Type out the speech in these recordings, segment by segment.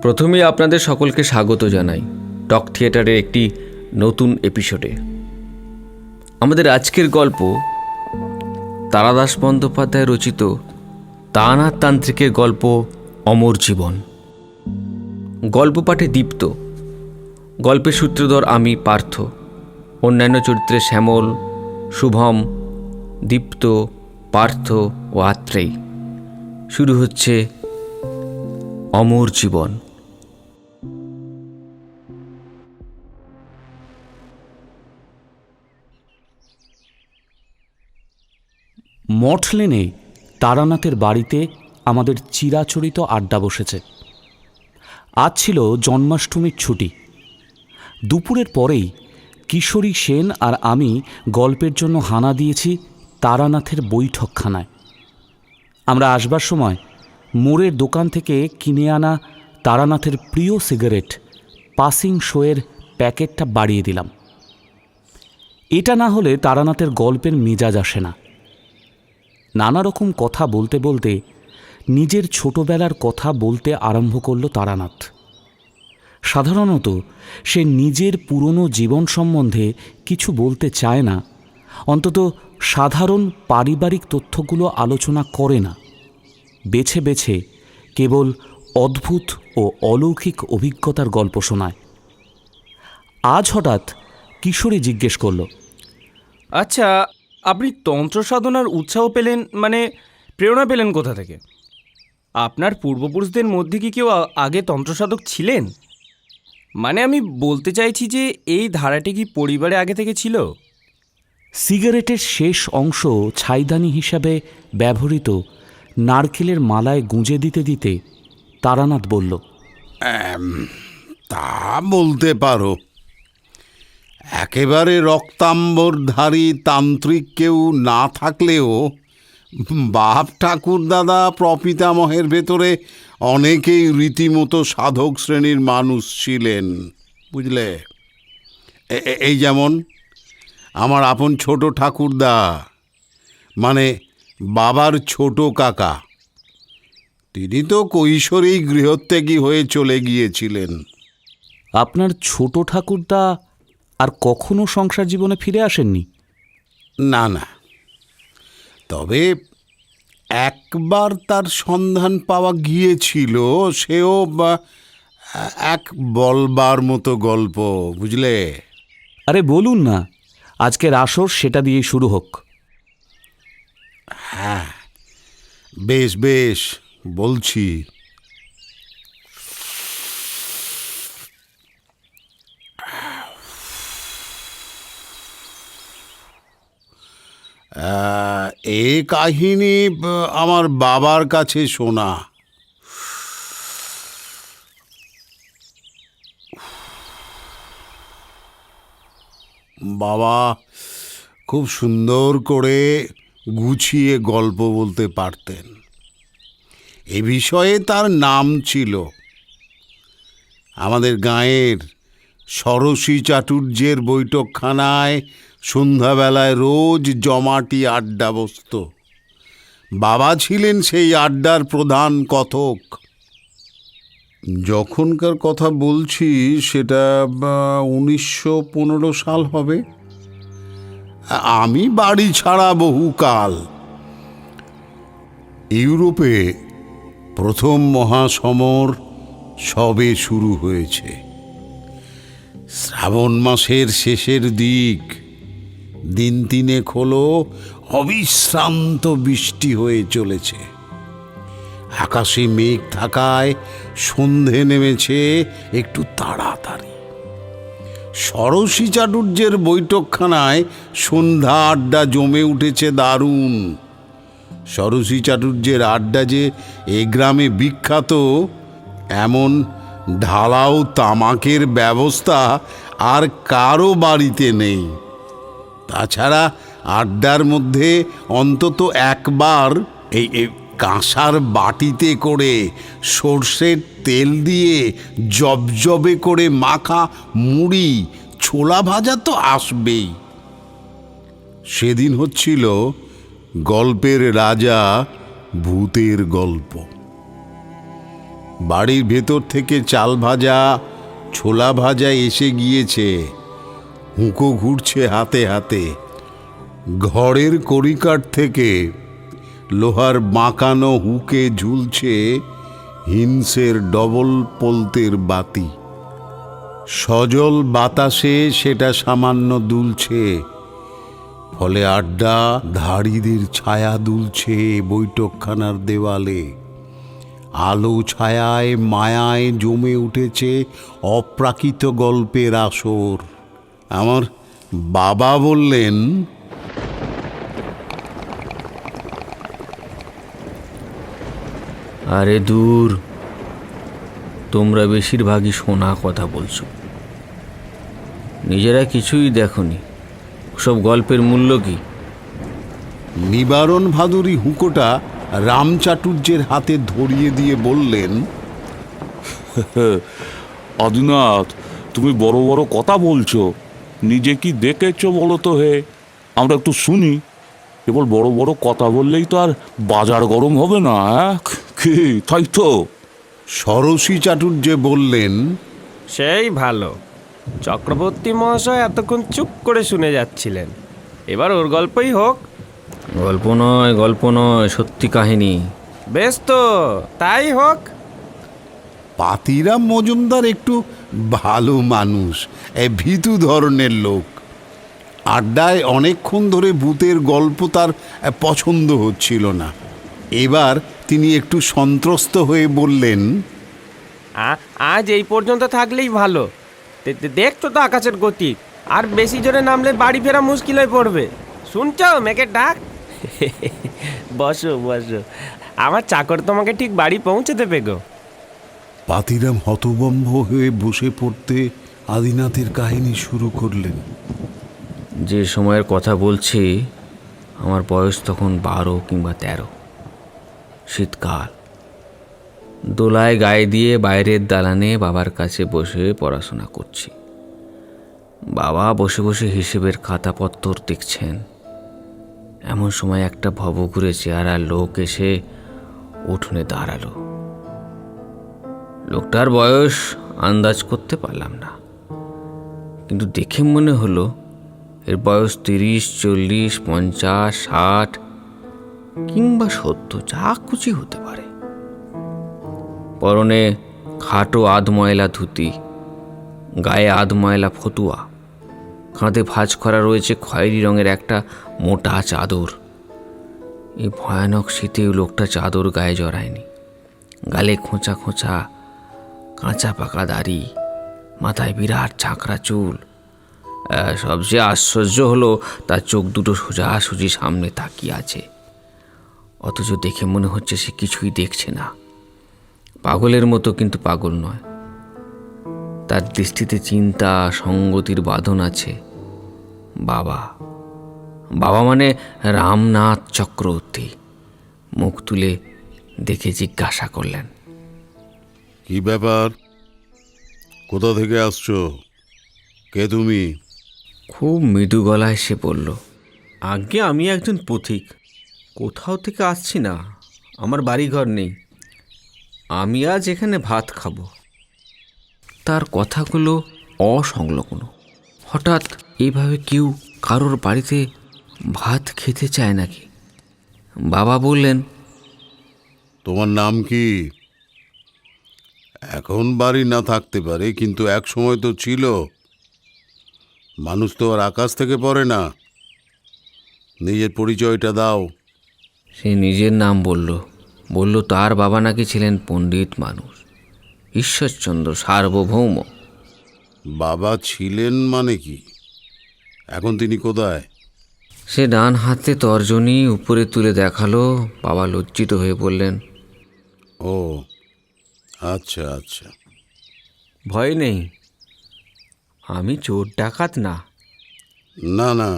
প্রথমেই আপনাদের সকলকে স্বাগত জানাই টক থিয়েটারের একটি নতুন এপিসোডে। আমাদের আজকের গল্প তারাদাস বন্দ্যোপাধ্যায় রচিত তারানাথ তান্ত্রিকের গল্প অমর জীবন। গল্প পাঠে দীপ্ত, গল্পের সূত্রধর আমি পার্থ, অন্যান্য চরিত্রে শ্যামল, শুভম, দীপ্ত, পার্থ ও আত্রেয়। শুরু হচ্ছে অমর জীবন। মঠ লেনে তারানাথের বাড়িতে আমাদের চিরাচরিত আড্ডা বসেছে। আজ ছিল জন্মাষ্টমীর ছুটি। দুপুরের পরেই কিশোরী সেন আর আমি গল্পের জন্য হানা দিয়েছি তারানাথের বৈঠকখানায়। আমরা আসবার সময় মোড়ের দোকান থেকে কিনে আনা তারানাথের প্রিয় সিগারেট পাসিং শোয়ের প্যাকেটটা বাড়িয়ে দিলাম। এটা না হলে তারানাথের গল্পের মেজাজ আসে না। নানা রকম কথা বলতে বলতে নিজের ছোটবেলার কথা বলতে আরম্ভ করল তারানাথ। সাধারণত সে নিজের পুরনো জীবন সম্বন্ধে কিছু বলতে চায় না, অন্তত সাধারণ পারিবারিক তথ্যগুলো আলোচনা করে না। বেছে বেছে কেবল অদ্ভুত ও অলৌকিক অভিজ্ঞতার গল্প শোনায়। আজ হঠাৎ কিশোরী জিজ্ঞেস করল, আচ্ছা, আপনি তন্ত্র সাধনার উৎসাহ পেলেন, মানে প্রেরণা পেলেন কোথা থেকে? আপনার পূর্বপুরুষদের মধ্যে কি কেউ আগে তন্ত্রসাধক ছিলেন? মানে আমি বলতে চাইছি যে এই ধারাটি কি পরিবারে আগে থেকে ছিল? সিগারেটের শেষ অংশ ছাইদানি হিসাবে ব্যবহৃত নারকেলের মালায় গুঁজে দিতে দিতে তারানাথ বলল, তা বলতে পারো। একেবারে রক্তাম্বরধারী তান্ত্রিক কেউ না থাকলেও বাপ ঠাকুর দাদা প্রপিতামহের ভেতরে অনেকেই রীতিমতো সাধক শ্রেণীর মানুষ ছিলেন, বুঝলে। এই যেমন আমার আপন ছোট ঠাকুরদা, মানে বাবার ছোট কাকা, তিনি তো কৈশোরেই গৃহত্যাগী হয়ে চলে গিয়েছিলেন। আপনার ছোট ঠাকুরদা আর কখনো সংসার জীবনে ফিরে আসেননি? না না, তবে একবার তার সন্ধান পাওয়া গিয়েছিল, সেও এক বলবার মতো গল্প, বুঝলে। আরে বলুন না, আজকের আসর সেটা দিয়েই শুরু হোক। হ্যাঁ, বেশ বেশ, বলছি। এ কাহিনী আমার বাবার কাছে শোনা। বাবা খুব সুন্দর করে গুছিয়ে গল্প বলতে পারতেন। এ বিষয়ে তার নাম ছিল। আমাদের গাঁয়ের ষড়শী চাটুর্যের বৈঠকখানায় সন্ধ্যাবেলায় রোজ জমাটি আড্ডা বসত। বাবা ছিলেন সেই আড্ডার প্রধান কথক। যখনকার কথা বলছি সেটা 1915 সাল হবে। আমি বাড়ি ছাড়া বহুকাল। ইউরোপে প্রথম মহাসমর সবে শুরু হয়েছে। শ্রাবণ মাসের শেষের দিক, দিন তিনেক হলো অবিশ্রান্ত বৃষ্টি হয়ে চলেছে। আকাশে মেঘ থাকায় সন্ধে নেমেছে একটু তাড়াতাড়ি। ষড়শী চাটুর্যের বৈঠকখানায় সন্ধ্যা আড্ডা জমে উঠেছে দারুণ। ষড়শী চাটুর্যের আড্ডা যে এ গ্রামে বিখ্যাত, এমন ঢালাও তামাকের ব্যবস্থা আর কারো বাড়িতে নেই। তাছাড়া আড্ডার মধ্যে অন্তত একবার এই কাঁসার বাটিতে করে সর্ষের তেল দিয়ে জবজবে করে মাখা মুড়ি, ছোলা ভাজা তো আসবেই। সেদিন হচ্ছিল গল্পের রাজা ভূতের গল্প। বাড়ির ভেতর থেকে চাল ভাজা ছোলা ভাজা এসে গিয়েছে, হুঁকো ঘুরছে হাতে হাতে। ঘরের কড়িকাঠ থেকে লোহার বাঁকানো হুকে ঝুলছে হিন্সের ডবল পোলতের বাতি। সজল বাতাসে সেটা সামান্য দুলছে, ফলে আড্ডা ধাড়িদের ছায়া দুলছে বৈঠকখানার দেওয়ালে। আলো ছায়ায় মায়ায় জমে উঠেছে অপ্রাকৃত গল্পের আসর। আমার বাবা বললেন, আরে দূর, তোমরা বেশিরভাগই শোনা কথা বলছো, নিজেরা কিছুই দেখোনি। সব গল্পের মূল্য কি? নিবারণ ভাদুরী হুঁকোটা রামচাটুর্যের হাতে ধরিয়ে দিয়ে বললেন, আদিনাথ, তুমি বড় বড় কথা বলছো, নিজে কি দেখেছো বলো তো হে, আমরা একটু শুনি। কেবল বড় বড় কথা বললেই তো আর বাজার গরম হবে না, কি তাই তো? সরসী চাটুর্যে বললেন, সেই ভালো, চক্রবর্তী মহাশয় এতক্ষণ চুপ করে শুনে যাচ্ছিলেন, এবার ওর গল্পই হোক। গল্প নয়, সত্যি কাহিনী। বেশ তো, তাই হোক। পাতিরাম মজুমদার একটু ভালো মানুষ, ভীতু ধরনের লোক। আড্ডায় অনেকক্ষণ ধরে ভূতের গল্প তার পছন্দ হচ্ছিল না। এবার তিনি একটু সন্ত্রস্ত হয়ে বললেন, আজ এই পর্যন্ত থাকলেই ভালো। দেখছো তো আকাশের গতি, আর বেশি জোরে নামলে বাড়ি ফেরা মুশকিল হয়ে পড়বে। শুনছ মেঘের ডাক? বসো বসো, আমার চাকর তোমাকে ঠিক বাড়ি পৌঁছে দেবে গো। পাতিরাম হতভম্ব হয়ে বসে পড়তে আদিনাথের কাহিনী শুরু করলেন। যে সময়ের কথা বলছি, আমার বয়স তখন 12 কিংবা 13। শীতকাল। দোলায় গায়ে দিয়ে বাইরের দালানে বাবার কাছে বসে পড়াশোনা করছি। বাবা বসে বসে হিসেবের খাতাপত্র দেখছেন। এমন সময় একটা ভবঘুরে চেহারা লোক এসে উঠোনে দাঁড়ালো। লোকটার বয়স আন্দাজ করতে পারলাম না, কিন্তু দেখে মনে হলো এর বয়স 30, 40, 50, 60 কিংবা 70, যা খুশি হতে পারে। পরনে খাটো আধময়লা ধুতি, গায়ে আধময়লা ফতুয়া, কাঁধে ভাঁজ করা রয়েছে খয়েরি রঙের একটা মোটা চাদর। এই ভয়ানক শীতেও লোকটা চাদর গায়ে জড়ায়নি। গালে খোঁচা খোঁচা কাঁচা পাকা দাড়ি, মাথায় বিরাট ঝাঁকড়া চুল। সবচেয়ে আশ্চর্য হলো তার চোখ দুটো সোজাসুজি সামনে তাকিয়ে আছে, অথচ দেখে মনে হচ্ছে সে কিছুই দেখছে না। পাগলের মতো, কিন্তু পাগল নয়। তার দৃষ্টিতে চিন্তা সঙ্গতির বাঁধন আছে। বাবা মানে রামনাথ চক্রবর্তী। মুখ তুলে দেখে জিজ্ঞাসা করলেন, কি ব্যাপার? কোথা থেকে আসছো? কে তুমি? খুব মৃদু গলায় সে বলল, আজ্ঞে আমি একজন পথিক, কোথাও থেকে আসছি না, আমার বাড়িঘর নেই, আমি আজ এখানে ভাত খাবো। তার কথাগুলো অসংলগ্ন। হঠাৎ এইভাবে কেউ কারোর বাড়িতে ভাত খেতে চায় নাকি? বাবা বললেন, তোমার নাম কি? এখন বাড়ি না থাকতে পারে, কিন্তু এক সময় তো ছিল। মানুষ তো আর আকাশ থেকে পড়ে না। নিজের পরিচয়টা দাও। সে নিজের নাম বলল তার বাবা নাকি ছিলেন পণ্ডিত মানুষ, ঈশ্বরচন্দ্র সার্বভৌম। বাবা ছিলেন মানে কি? এখন তিনি কোথায়? সে ডান হাতে তর্জনী উপরে তুলে দেখালো। বাবা লজ্জিত হয়ে বললেন, ও আচ্ছা আচ্ছা। ভয় নেই, আমি চোর ডাকাত না। না না,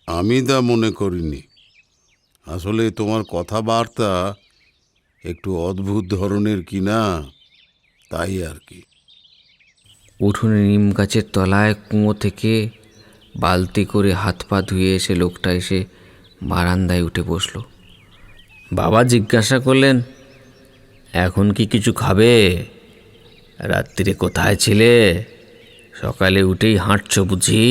আমি তা মনে করিনি। আসলে তোমার কথাবার্তা একটু অদ্ভুত ধরনের কি না, তাই আর কি। উঠোনে নিম গাছের তলায় কুঁয়ো থেকে বালতি করে হাত পা ধুয়ে এসে লোকটা এসে বারান্দায় উঠে বসল। বাবা জিজ্ঞাসা করলেন, এখন কি কিছু খাবে? রাত্রিরে কোথায় ছিলে? সকালে উঠেই হাঁটছো বুঝি?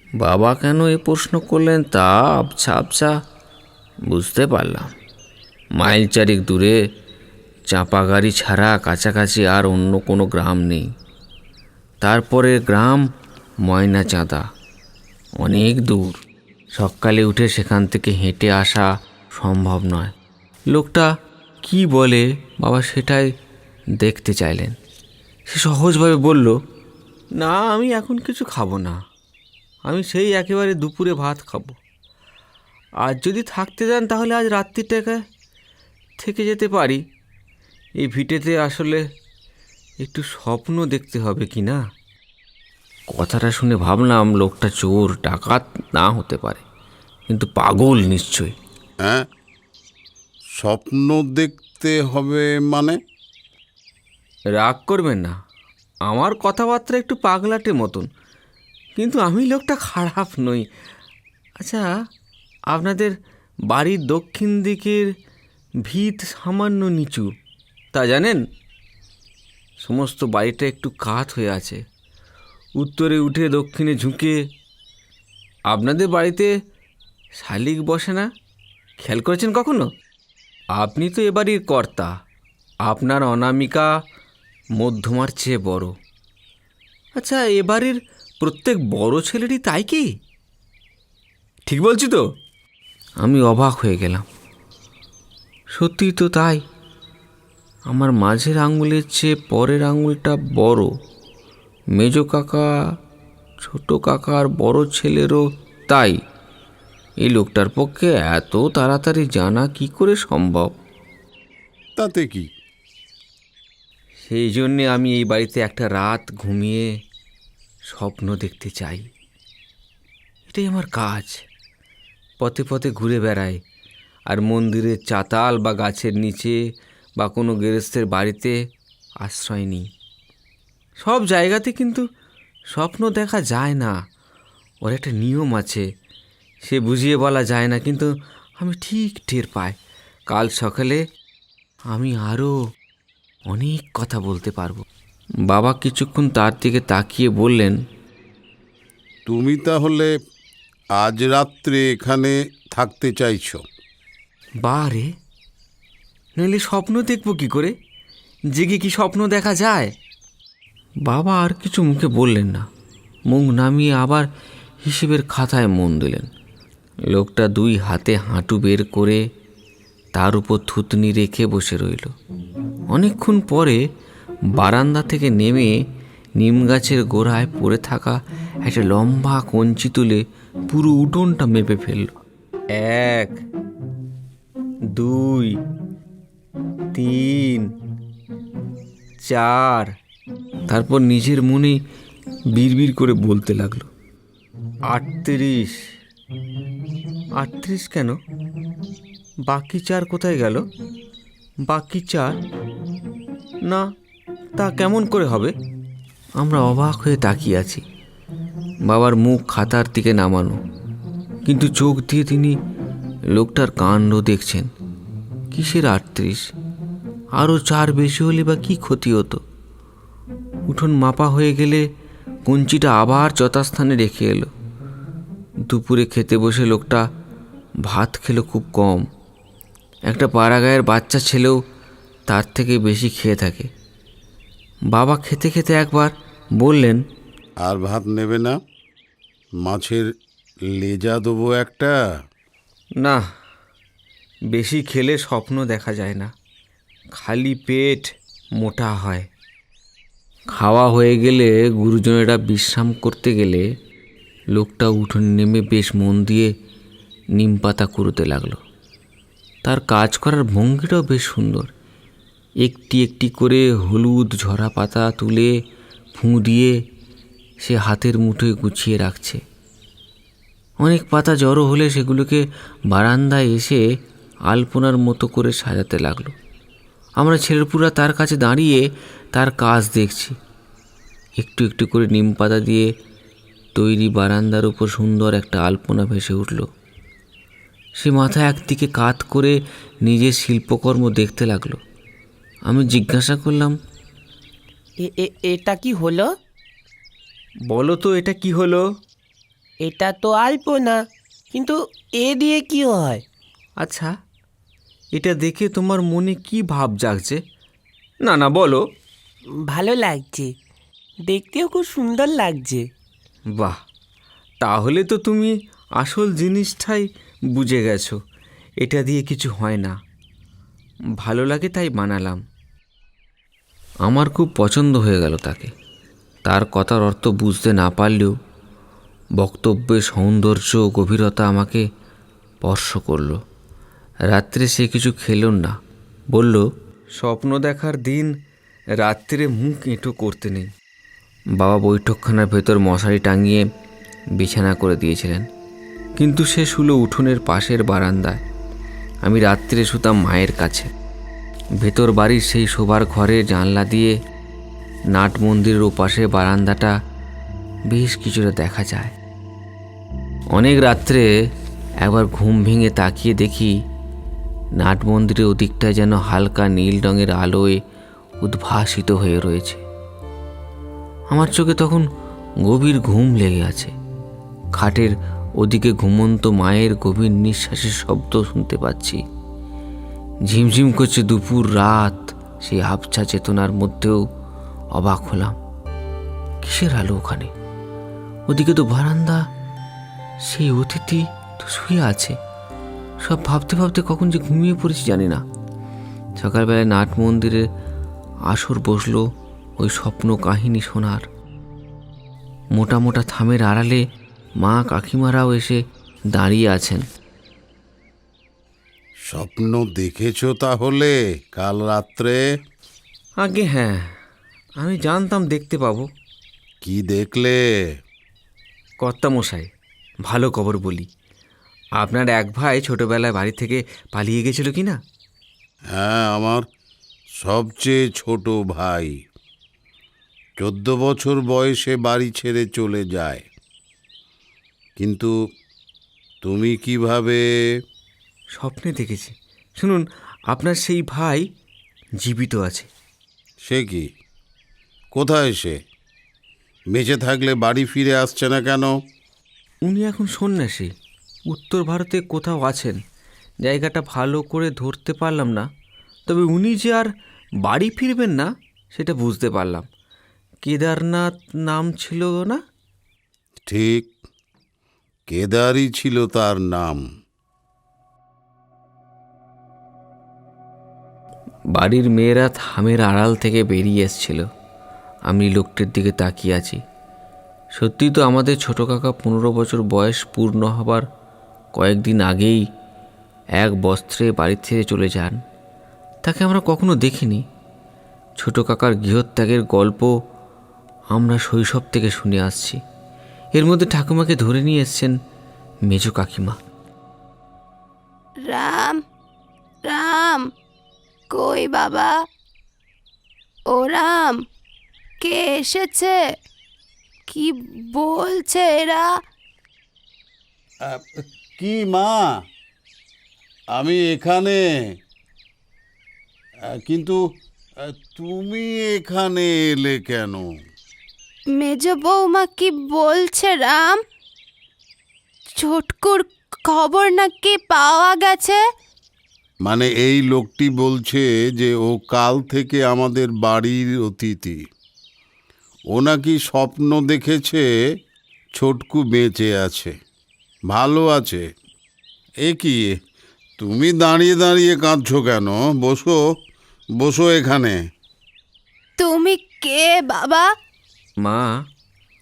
বাবা কেন এ প্রশ্ন করলেন তা আবছা আবছা বুঝতে পারলাম। মাইল চারেক দূরে চাঁপাগাড়ি ছাড়া কাছাকাছি আর অন্য কোনো গ্রাম নেই। তারপরে গ্রাম ময়নাচাঁদা, অনেক দূর। সকালে উঠে সেখান থেকে হেঁটে আসা সম্ভব নয়। লোকটা কি বলে বাবা সেটাই দেখতে চাইলেন। সে সহজভাবে বলল, না আমি এখন কিছু খাবো না, আমি সেই একেবারে দুপুরে ভাত খাবো। আর যদি থাকতে দেন তাহলে আজ রাত্রিটাকে থেকে যেতে পারি। এই ভিটেতে আসলে একটু স্বপ্ন দেখতে হবে কি না। কথাটা শুনে ভাবলাম লোকটা চোর ডাকাত না হতে পারে, কিন্তু পাগল নিশ্চয়ই। হ্যাঁ, স্বপ্ন দেখতে হবে মানে? রাগ করবেন না, আমার কথাবার্তা একটু পাগলাটে মতন, কিন্তু আমি লোকটা খারাপ নই। আচ্ছা, আপনাদের বাড়ির দক্ষিণ দিকের ভিত সামান্য নিচু, তা জানেন? সমস্ত বাড়িটা একটু কাত হয়ে আছে, উত্তরে উঠে দক্ষিণে ঝুঁকে। আপনাদের বাড়িতে শালিক বসে না, খেয়াল করেছেন কখনো? আপনি তো এ বাড়ির কর্তা, আপনার অনামিকা মধ্যমার চেয়ে বড়। আচ্ছা, এ বাড়ির প্রত্যেক বড় ছেলেরই তাই কি? ঠিক বলছি তো? আমি অবাক হয়ে গেলাম। সত্যি তো তাই। আমার মাঝের আঙুলের চেয়ে পরের আঙুলটা বড়। মেজ কাকা, ছোট কাকার বড় ছেলেরও তাই। এই লোকটার পক্ষে এত তাড়াতাড়ি জানা কি করে সম্ভব? তাতে কি? সেই জন্যে আমি এই বাড়িতে একটা রাত ঘুমিয়ে স্বপ্ন দেখতে চাই। এটাই আমার কাজ। পথে পথে ঘুরে বেড়াই, আর মন্দিরের চাতাল বা গাছের নিচে বা কোনো গেরস্থের বাড়িতে আশ্রয় নিই। সব জায়গাতে কিন্তু স্বপ্ন দেখা যায় না, ওর একটা নিয়ম আছে, সে বুঝিয়ে বলা যায় না, কিন্তু আমি ঠিক টের পাই। কাল সকালে আমি আরও অনেক কথা বলতে পারবো। বাবা কিছুক্ষণ তার দিকে তাকিয়ে বললেন, তুমি তাহলে আজ রাত্রে এখানে থাকতে চাইছো? বারে, নইলে স্বপ্ন দেখবো কি করে? জেগে কি স্বপ্ন দেখা যায়? বাবা আর কিছু মুখে বললেন না, মুখ নামিয়ে আবার হিসেবের খাতায় মন দিলেন। লোকটা দুই হাতে হাঁটু বের করে তার উপর থুতনি রেখে বসে রইল। অনেকক্ষণ পরে বারান্দা থেকে নেমে নিম গাছের গোড়ায় পড়ে থাকা একটা লম্বা কঞ্চি তুলে পুরো উঠোনটা মেপে ফেলল। 1, 2, 3, 4। তারপর নিজের মনে বিড়বিড় করে বলতে লাগলো, 38। 38 কেন? বাকি 4 কোথায় গেল? বাকি 4 না, তা কেমন করে হবে? আমরা অবাক হয়ে তাকিয়ে আছি। বাবার মুখ খাতার দিকে নামানো, কিন্তু চোখ দিয়ে তিনি লোকটার কাণ্ড দেখছেন। কিসের 38? আরও 4 বেশি হলে বা কী ক্ষতি হতো? উঠোন মাপা হয়ে গেলে কঞ্চিটা আবার যথাস্থানে রেখে এলো। দুপুরে খেতে বসে লোকটা ভাত খেলো খুব কম। একটা পাড়াগাঁয়ের বাচ্চা ছেলেও তার থেকে বেশি খেয়ে থাকে। বাবা খেতে খেতে একবার বললেন, আর ভাত নেবে না? মাছের লেজা দেবো একটা। না, বেশি খেলে স্বপ্ন দেখা যায় না, খালি পেট মোটা হয়। খাওয়া হয়ে গেলে গুরুজনেরা বিশ্রাম করতে গেলে লোকটা উঠোন নেমে বেশ মন দিয়ে নিম পাতা কুড়োতে লাগলো। তার কাজ করার ভঙ্গিটাও বেশ সুন্দর। একটি একটি করে হলুদ ঝরা পাতা তুলে ফুঁ দিয়ে সে হাতের মুঠোয় গুছিয়ে রাখছে। অনেক পাতা জড়ো হলে সেগুলোকে বারান্দায় এসে আলপনার মতো করে সাজাতে লাগলো। আমরা ছেলেপুরা তার কাছে দাঁড়িয়ে তার কাজ দেখছি। একটু একটু করে নিম পাতা দিয়ে তৈরি বারান্দার উপর সুন্দর একটা আলপনা ভেসে উঠল। সে মাথা একদিকে কাত করে নিজের শিল্পকর্ম দেখতে লাগলো। আমি জিজ্ঞাসা করলাম, এটা কি হলো? বলো তো এটা কি হলো? এটা তো আলপনা, কিন্তু এ দিয়ে কি হয়? আচ্ছা, এটা দেখে তোমার মনে কি ভাব জাগছে? না না, বলো। ভালো লাগছে, দেখতেও খুব সুন্দর লাগছে। বাহ, তাহলে তো তুমি আসল জিনিসটাই বুঝে গেছো। এটা দিয়ে কিছু হয় না, ভালো লাগে তাই বানালাম। আমার খুব পছন্দ হয়ে গেল তাকে। তার কথার অর্থ বুঝতে না পারলেও বক্তব্যের সৌন্দর্য ও গভীরতা আমাকে স্পর্শ করল। রাত্রে সে কিছু খেল না, বলল, স্বপ্ন দেখার দিন রাত্রে মুখ এঁটো করতে নেই। বাবা বৈঠকখানার ভেতর মশারি টাঙিয়ে বিছানা করে দিয়েছিলেন, কিন্তু সে শুলো উঠোনের পাশের বারান্দায়। আমি রাত্রে শুতাম মায়ের কাছে। ভেতর বাড়ির সেই শোবার ঘরের জানলা দিয়ে নাট মন্দিরের ওপাশে বারান্দাটা বেশ কিছুটা দেখা যায়। অনেক রাত্রে একবার ঘুম ভেঙে তাকিয়ে দেখি নাট মন্দিরের ওদিকটায় যেন হালকা নীল রঙের আলোয় উদ্ভাসিত হয়ে রয়েছে। আমার চোখে তখন গভীর ঘুম লেগে আছে। খাটের ওদিকে ঘুমন্ত মায়ের গভীর নিঃশ্বাসের শব্দ শুনতে পাচ্ছি। ঝিমঝিম করছে দুপুর রাত, সেই আবছা চেতনার মধ্যেও অবাক হলাম, কিসের আলো ওখানে? ওদিকে তো বারান্দা, সেই অতিথি তো শুয়ে আছে। সব ভাবতে ভাবতে কখন যে ঘুমিয়ে পড়েছি জানি না। সকালবেলায় নাট মন্দিরে আসর বসলো ওই স্বপ্ন কাহিনী শোনার। মোটা মোটা থামের আড়ালে মা কাকিমারাও এসে দাঁড়িয়ে আছেন। স্বপ্ন দেখেছ তাহলে কাল রাত্রে? আগে হ্যাঁ, আমি জানতাম দেখতে পাবো। কি দেখলে? কর্তামশাই, ভালো খবর বলি। আপনার এক ভাই ছোটবেলায় বাড়ি থেকে পালিয়ে গেছিল কি না? হ্যাঁ, আমার সবচেয়ে ছোট ভাই 14 বছর বয়সে বাড়ি ছেড়ে চলে যায়। কিন্তু তুমি কিভাবে? স্বপ্নে দেখেছি। শুনুন, আপনার সেই ভাই জীবিত আছে। সে কি? কোথায় সে? বেঁচে থাকলে বাড়ি ফিরে আসছে না কেন? উনি এখন সন্ন্যাসী, উত্তর ভারতে কোথাও আছেন। জায়গাটা ভালো করে ধরতে পারলাম না, তবে উনি যে আর বাড়ি ফিরবেন না সেটা বুঝতে পারলাম। কেদারনাথ নাম ছিল না? ঠিক, কেদারই ছিল তার নাম। বাড়ির মেয়েরা থামের আড়াল থেকে বেরিয়ে এসছিল। আমি লোকটির দিকে তাকিয়ে আছি। সত্যি তো আমাদের ছোট কাকা 15 বছর বয়স পূর্ণ হবার কয়েকদিন আগেই এক বস্ত্রে বাড়ি থেকে চলে যান। তাকে আমরা কখনো দেখিনি। ছোট কাকার গৃহত্যাগের গল্প আমরা শৈশব থেকে শুনে আসছি। এর মধ্যে ঠাকুমাকে ধরে নিয়ে এসছেন মেজ কাকিমা। রাম, রাম, কই বাবা? ও রাম, কে এসেছে? কি বলছে এরা? কি মা, আমি এখানে। কিন্তু তুমি এখানে এলে কেন? মেজ বৌমা কি বলছে রাম? ছোটকুর খবর নাকি পাওয়া গেছে? মানে এই লোকটি বলছে যে ও কাল থেকে আমাদের বাড়ির অতিথি। ও নাকি স্বপ্ন দেখেছে ছোটকু বেঁচে আছে, ভালো আছে। এ কি, তুমি দাঁড়িয়ে দাঁড়িয়ে কাঁদছো কেন? বসো, বসো এখানে। তুমি কে বাবা? মা,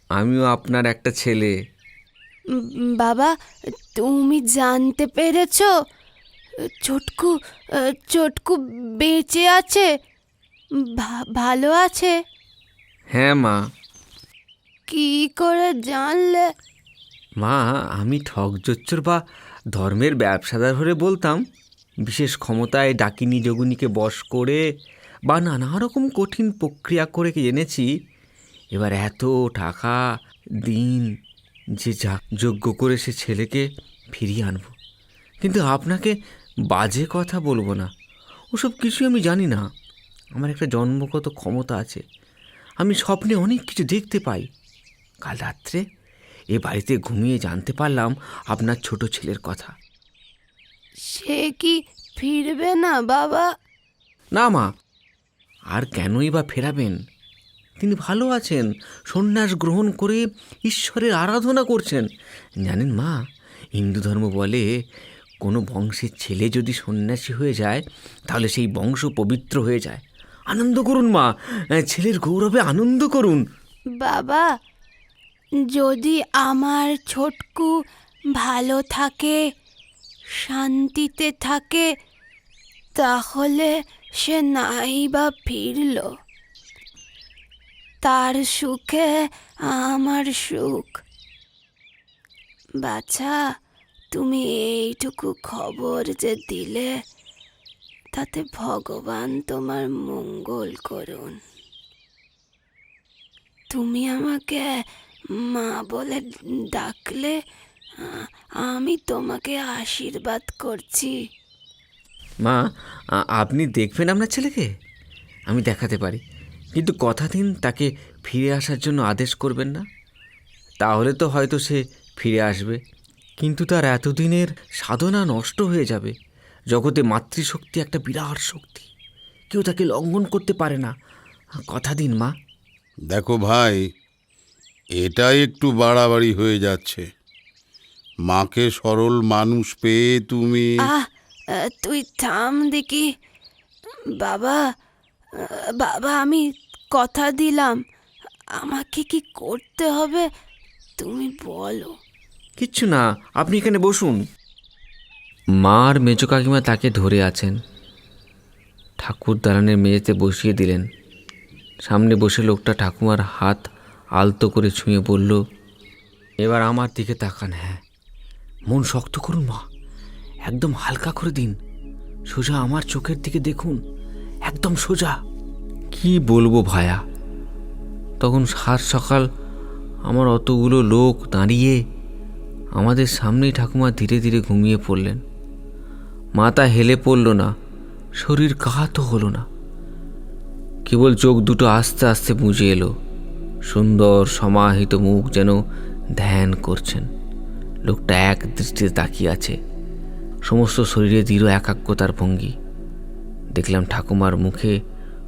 আমিও আপনার একটা ছেলে। বাবা, তুমি জানতে পেরেছো ছোটকু ছোটকু বেঁচে আছে, ভালো আছে? হ্যাঁ মা। কি করে জানলে? মা, আমি ঠকজোচ্চর বা ধর্মের ব্যবসাদার হলে বলতাম। বিশেষ ক্ষমতায় ডাকিনী যোগিনীকে বশ করে বা নানা রকম কঠিন প্রক্রিয়া করে জেনেছি এবার এত টাকা দিন যে যজ্ঞ করে সে ছেলেকে ফিরিয়ে আনব। কিন্তু আপনাকে বাজে কথা বলবো না, ওসব কিছুই আমি জানি না। আমার একটা জন্মগত ক্ষমতা আছে, আমি স্বপ্নে অনেক কিছু দেখতে পাই। কাল রাত্রে এ বাড়িতে ঘুমিয়ে জানতে পারলাম আপনার ছোট ছেলের কথা। সে কি ফিরবে না বাবা? না মা, আর কেনই বা ফেরাবেন? তিনি ভালো আছেন, সন্ন্যাস গ্রহণ করে ঈশ্বরের আরাধনা করছেন। জানেন মা, হিন্দু ধর্ম বলে কোনো বংশের ছেলে যদি সন্ন্যাসী হয়ে যায় তাহলে সেই বংশ পবিত্র হয়ে যায়। আনন্দ করুন মা, ছেলের গৌরবে আনন্দ করুন। বাবা, যদি আমার ছোটকু ভালো থাকে, শান্তিতে থাকে, তাহলে সে নাই বা ফিরল। তার সুখে আমার সুখ। বাছা, তুমি এইটুকু খবর যে দিলে, তাতে ভগবান তোমার মঙ্গল করুন। তুমি আমাকে মা বলে ডাকলে আমি তোমাকে আশীর্বাদ করছি। মা, আপনি দেখবেন আপনার ছেলেকে? আমি দেখাতে পারি, কিন্তু কথা দিন তাকে ফিরে আসার জন্য আদেশ করবেন না। তাহলে তো হয়তো সে ফিরে আসবে, কিন্তু তার এতদিনের সাধনা নষ্ট হয়ে যাবে। জগতে মাতৃশক্তি একটা বিরাট শক্তি, কেউ তাকে লঙ্ঘন করতে পারে না। কথা দিন মা। দেখো ভাই, এটা একটু বাড়াবাড়ি হয়ে যাচ্ছে। মাকে সরল মানুষ পেয়ে তুমি... তুই থাম দেখি বাবা। বাবা, আমি কথা দিলাম। আমাকে কি করতে হবে তুমি বলো। কিচ্ছু না, আপনি এখানে বসুন। মা আর মেজো কাকিমা তাকে ধরে আছেন। ঠাকুর দালানের মেঝেতে বসিয়ে দিলেন। সামনে বসে লোকটা ঠাকুমার হাত আলতো করে ছুঁয়ে বলল, এবার আমার দিকে তাকান। হ্যাঁ, মন শক্ত করুন মা, একদম হালকা করে দিন। সোজা আমার চোখের দিকে দেখুন, একদম সোজা। কি বলবো ভায়া, তখন সাত সকাল আমার অতগুলো লোক দাঁড়িয়ে আমাদের সামনেই ঠাকুমা ধীরে ধীরে ঘুমিয়ে পড়লেন। মাথা হেলে পড়ল না, শরীর কাহাতও হলো না, কেবল চোখ দুটো আস্তে আস্তে বুজে এলো। সুন্দর সমাহিত মুখ, যেন ধ্যান করছেন। লোকটা এক দৃষ্টিতে তাকিয়ে আছে, সমস্ত শরীরে দৃঢ় একাগ্রতার ভঙ্গি। দেখলাম ঠাকুমার মুখে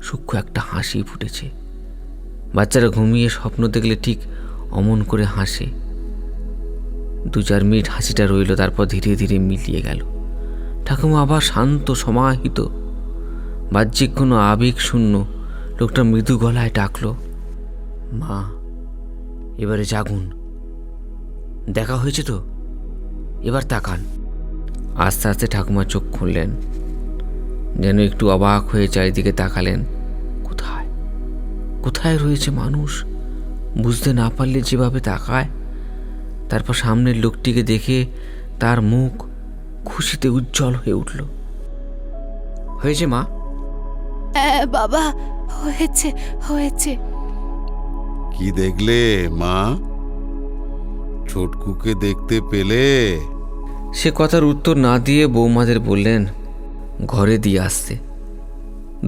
সূক্ষ্ম একটা হাসি ফুটেছে। বাচ্চারা ঘুমিয়ে স্বপ্ন দেখলে ঠিক অমন করে হাসে। 2-4 মিনিট হাসিটা রইল, তারপর ধীরে ধীরে মিলিয়ে গেল। ঠাকুমা আবার শান্ত সমাহিত, বাহ্যিক কোনো আবেগ শূন্য। লোকটা মৃদু গলায় ডাকল, মা, এবারে জাগুন। দেখা হয়েছে তো, এবার তাকান। আস্তে আস্তে ঠাকুমা চোখ খুললেন, যেন একটু অবাক হয়ে চারিদিকে তাকালেন। কোথায় কোথায় রয়েছে মানুষ, বুঝতে না পারলে যেভাবে তাকায়। তারপর সামনের লোকটিকে দেখে তার মুখ খুশিতে উজ্জ্বল হয়ে উঠল। হয়েছে মা? বাবা, হয়েছে হয়েছে। কি দেখলে মা? ছোটকুকে দেখতে পেলে? সে কথার উত্তর না দিয়ে বৌমাদের বললেন ঘরে দিয়ে আসতে।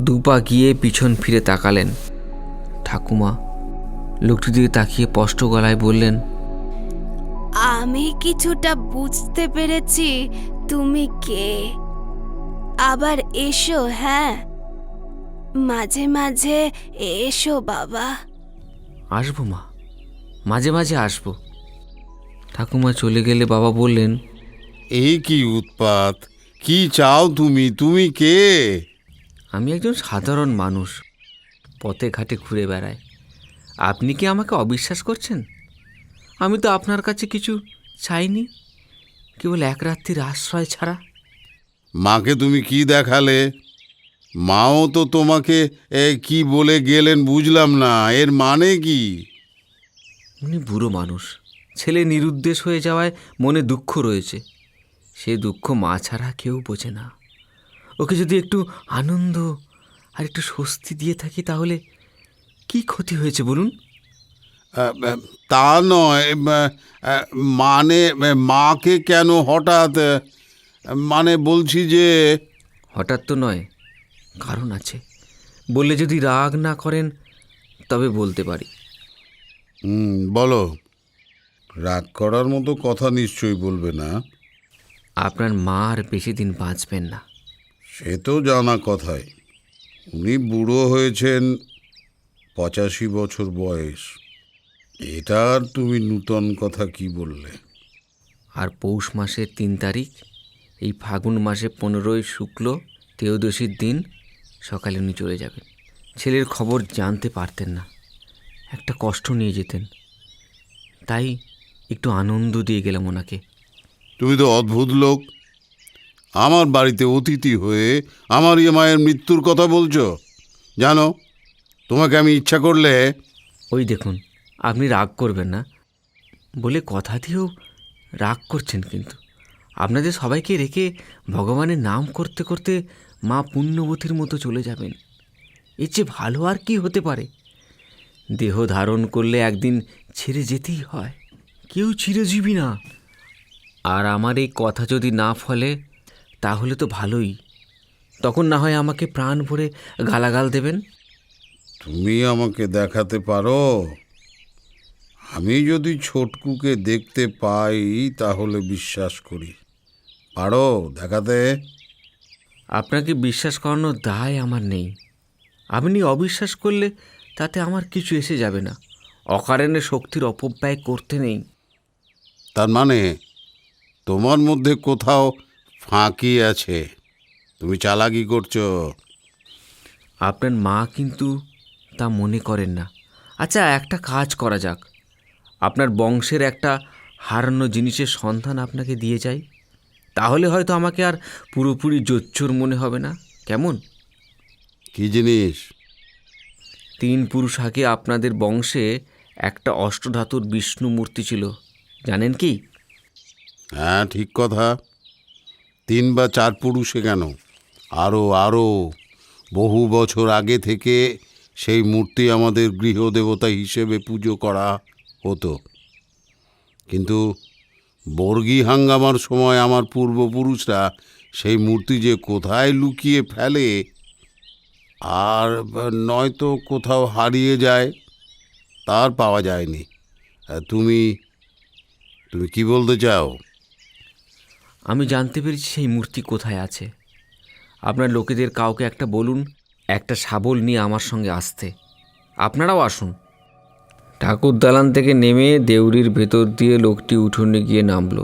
2 পা গিয়ে পিছন ফিরে তাকালেন। ঠাকুমা লোকটির দিকে তাকিয়ে স্পষ্ট গলায় বললেন, আমি কিছুটা বুঝতে পেরেছি তুমি কে। আবার এসো, হ্যাঁ, মাঝে মাঝে এসো বাবা। আসবো মা, মাঝে মাঝে আসবো। ঠাকুমা চলে গেলে বাবা বললেন, এই কি উৎপাত! কি চাও তুমি? তুমি কে? আমি একজন সাধারণ মানুষ, পথে ঘাটে ঘুরে বেড়াই। আপনি কি আমাকে অবিশ্বাস করছেন? আমি তো আপনার কাছে কিছু চাইনি, কেবল এক রাত্রির আশ্রয় ছাড়া। মাকে তুমি কি দেখালে? মাও তো তোমাকে কি বলে গেলেন বুঝলাম না, এর মানে কি? উনি বুড়ো মানুষ, ছেলে নিরুদ্দেশ হয়ে যাওয়ায় মনে দুঃখ রয়েছে। সে দুঃখ মা ছাড়া কেউ বোঝে না। ওকে যদি একটু আনন্দ আর একটু স্বস্তি দিয়ে থাকি তাহলে কি ক্ষতি হয়েছে বলুন? তা নয়, মানে মাকে কেন হঠাৎ মানে বলছি যে হঠাৎ তো নয়, কারণ আছে। বললে যদি রাগ না করেন তবে বলতে পারি। বলো। রাগ করার মতো কথা নিশ্চয়ই বলবে না। আপনার মা আর বেশি দিন বাঁচবেন না। সে তো জানা কথাই। উনি বুড়ো হয়েছেন, 85 বছর বয়স। এটা আর তুমি নূতন কথা কি বললে? আর পৌষ মাসের 3 তারিখ, এই ফাগুন মাসে 15ই শুক্ল ত্রয়োদশীর দিন সকালে উনি চলে যাবেন। ছেলের খবর জানতে পারতেন না, একটা কষ্ট নিয়ে যেতেন, তাই একটু আনন্দ দিয়ে গেলাম ওনাকে। তুমি তো অদ্ভুত লোক। আমার বাড়িতে অতিথি হয়ে আমার মায়ের মৃত্যুর কথা বলছো। জানো, তোমাকে আমি ইচ্ছা করলে ওই দেখুন, আপনি রাগ করবেন না বলে কথা দিয়েও রাগ করছেন। কিন্তু আপনাদের সবাইকে রেখে ভগবানের নাম করতে করতে মা পুণ্যবতীর মতো চলে যাবেন, এর চেয়ে ভালো আর কি হতে পারে? দেহ ধারণ করলে একদিন ছেড়ে যেতেই হয়, কেউ চিরজীবী না। আর আমার এই কথা যদি না ফলে তাহলে তো ভালোই, তখন না হয় আমাকে প্রাণ ভরে গালাগাল দেবেন। তুমি আমাকে দেখাতে পারো? আমি যদি ছোটকুকে দেখতে পাই তাহলে বিশ্বাস করি। পারো দেখাতে? আপনাকে বিশ্বাস করানোর দায় আমার নেই। আপনি অবিশ্বাস করলে তাতে আমার কিছু এসে যাবে না। অকারণে শক্তির অপব্যয় করতে নেই। তার মানে তোমার মধ্যে কোথাও ফাঁকি আছে, তুমি চালাকি করছো। আপনার মা কিন্তু তা মনে করেন না। আচ্ছা, একটা কাজ করা যাক, আপনার বংশের একটা হারানো জিনিসের সন্ধান আপনাকে দিয়ে যাই, তাহলে হয়তো আমাকে আর পুরোপুরি জোচ্চোর মনে হবে না। কেমন? কি জিনিস? 3 পুরুষ আগে আপনাদের বংশে একটা অষ্টধাতুর বিষ্ণু মূর্তি ছিল, জানেন কি? হ্যাঁ, ঠিক কথা। 3 বা 4 পুরুষে কেন, আরও বহু বছর আগে থেকে সেই মূর্তি আমাদের গৃহদেবতা হিসেবে পুজো করা হতো। কিন্তু বর্গী হাঙ্গামার সময় আমার পূর্বপুরুষরা সেই মূর্তি যে কোথায় লুকিয়ে ফেলে আর নয়তো কোথাও হারিয়ে যায়, তার পাওয়া যায়নি। তুমি কি বলতে চাও? আমি জানতে পেরেছি সেই মূর্তি কোথায় আছে। আপনার লোকেদের কাউকে একটা বলুন একটা শাবল নিয়ে আমার সঙ্গে আসতে। আপনারাও আসুন। ঠাকুর দালান থেকে নেমে দেউরির ভেতর দিয়ে লোকটি উঠোনে গিয়ে নামল।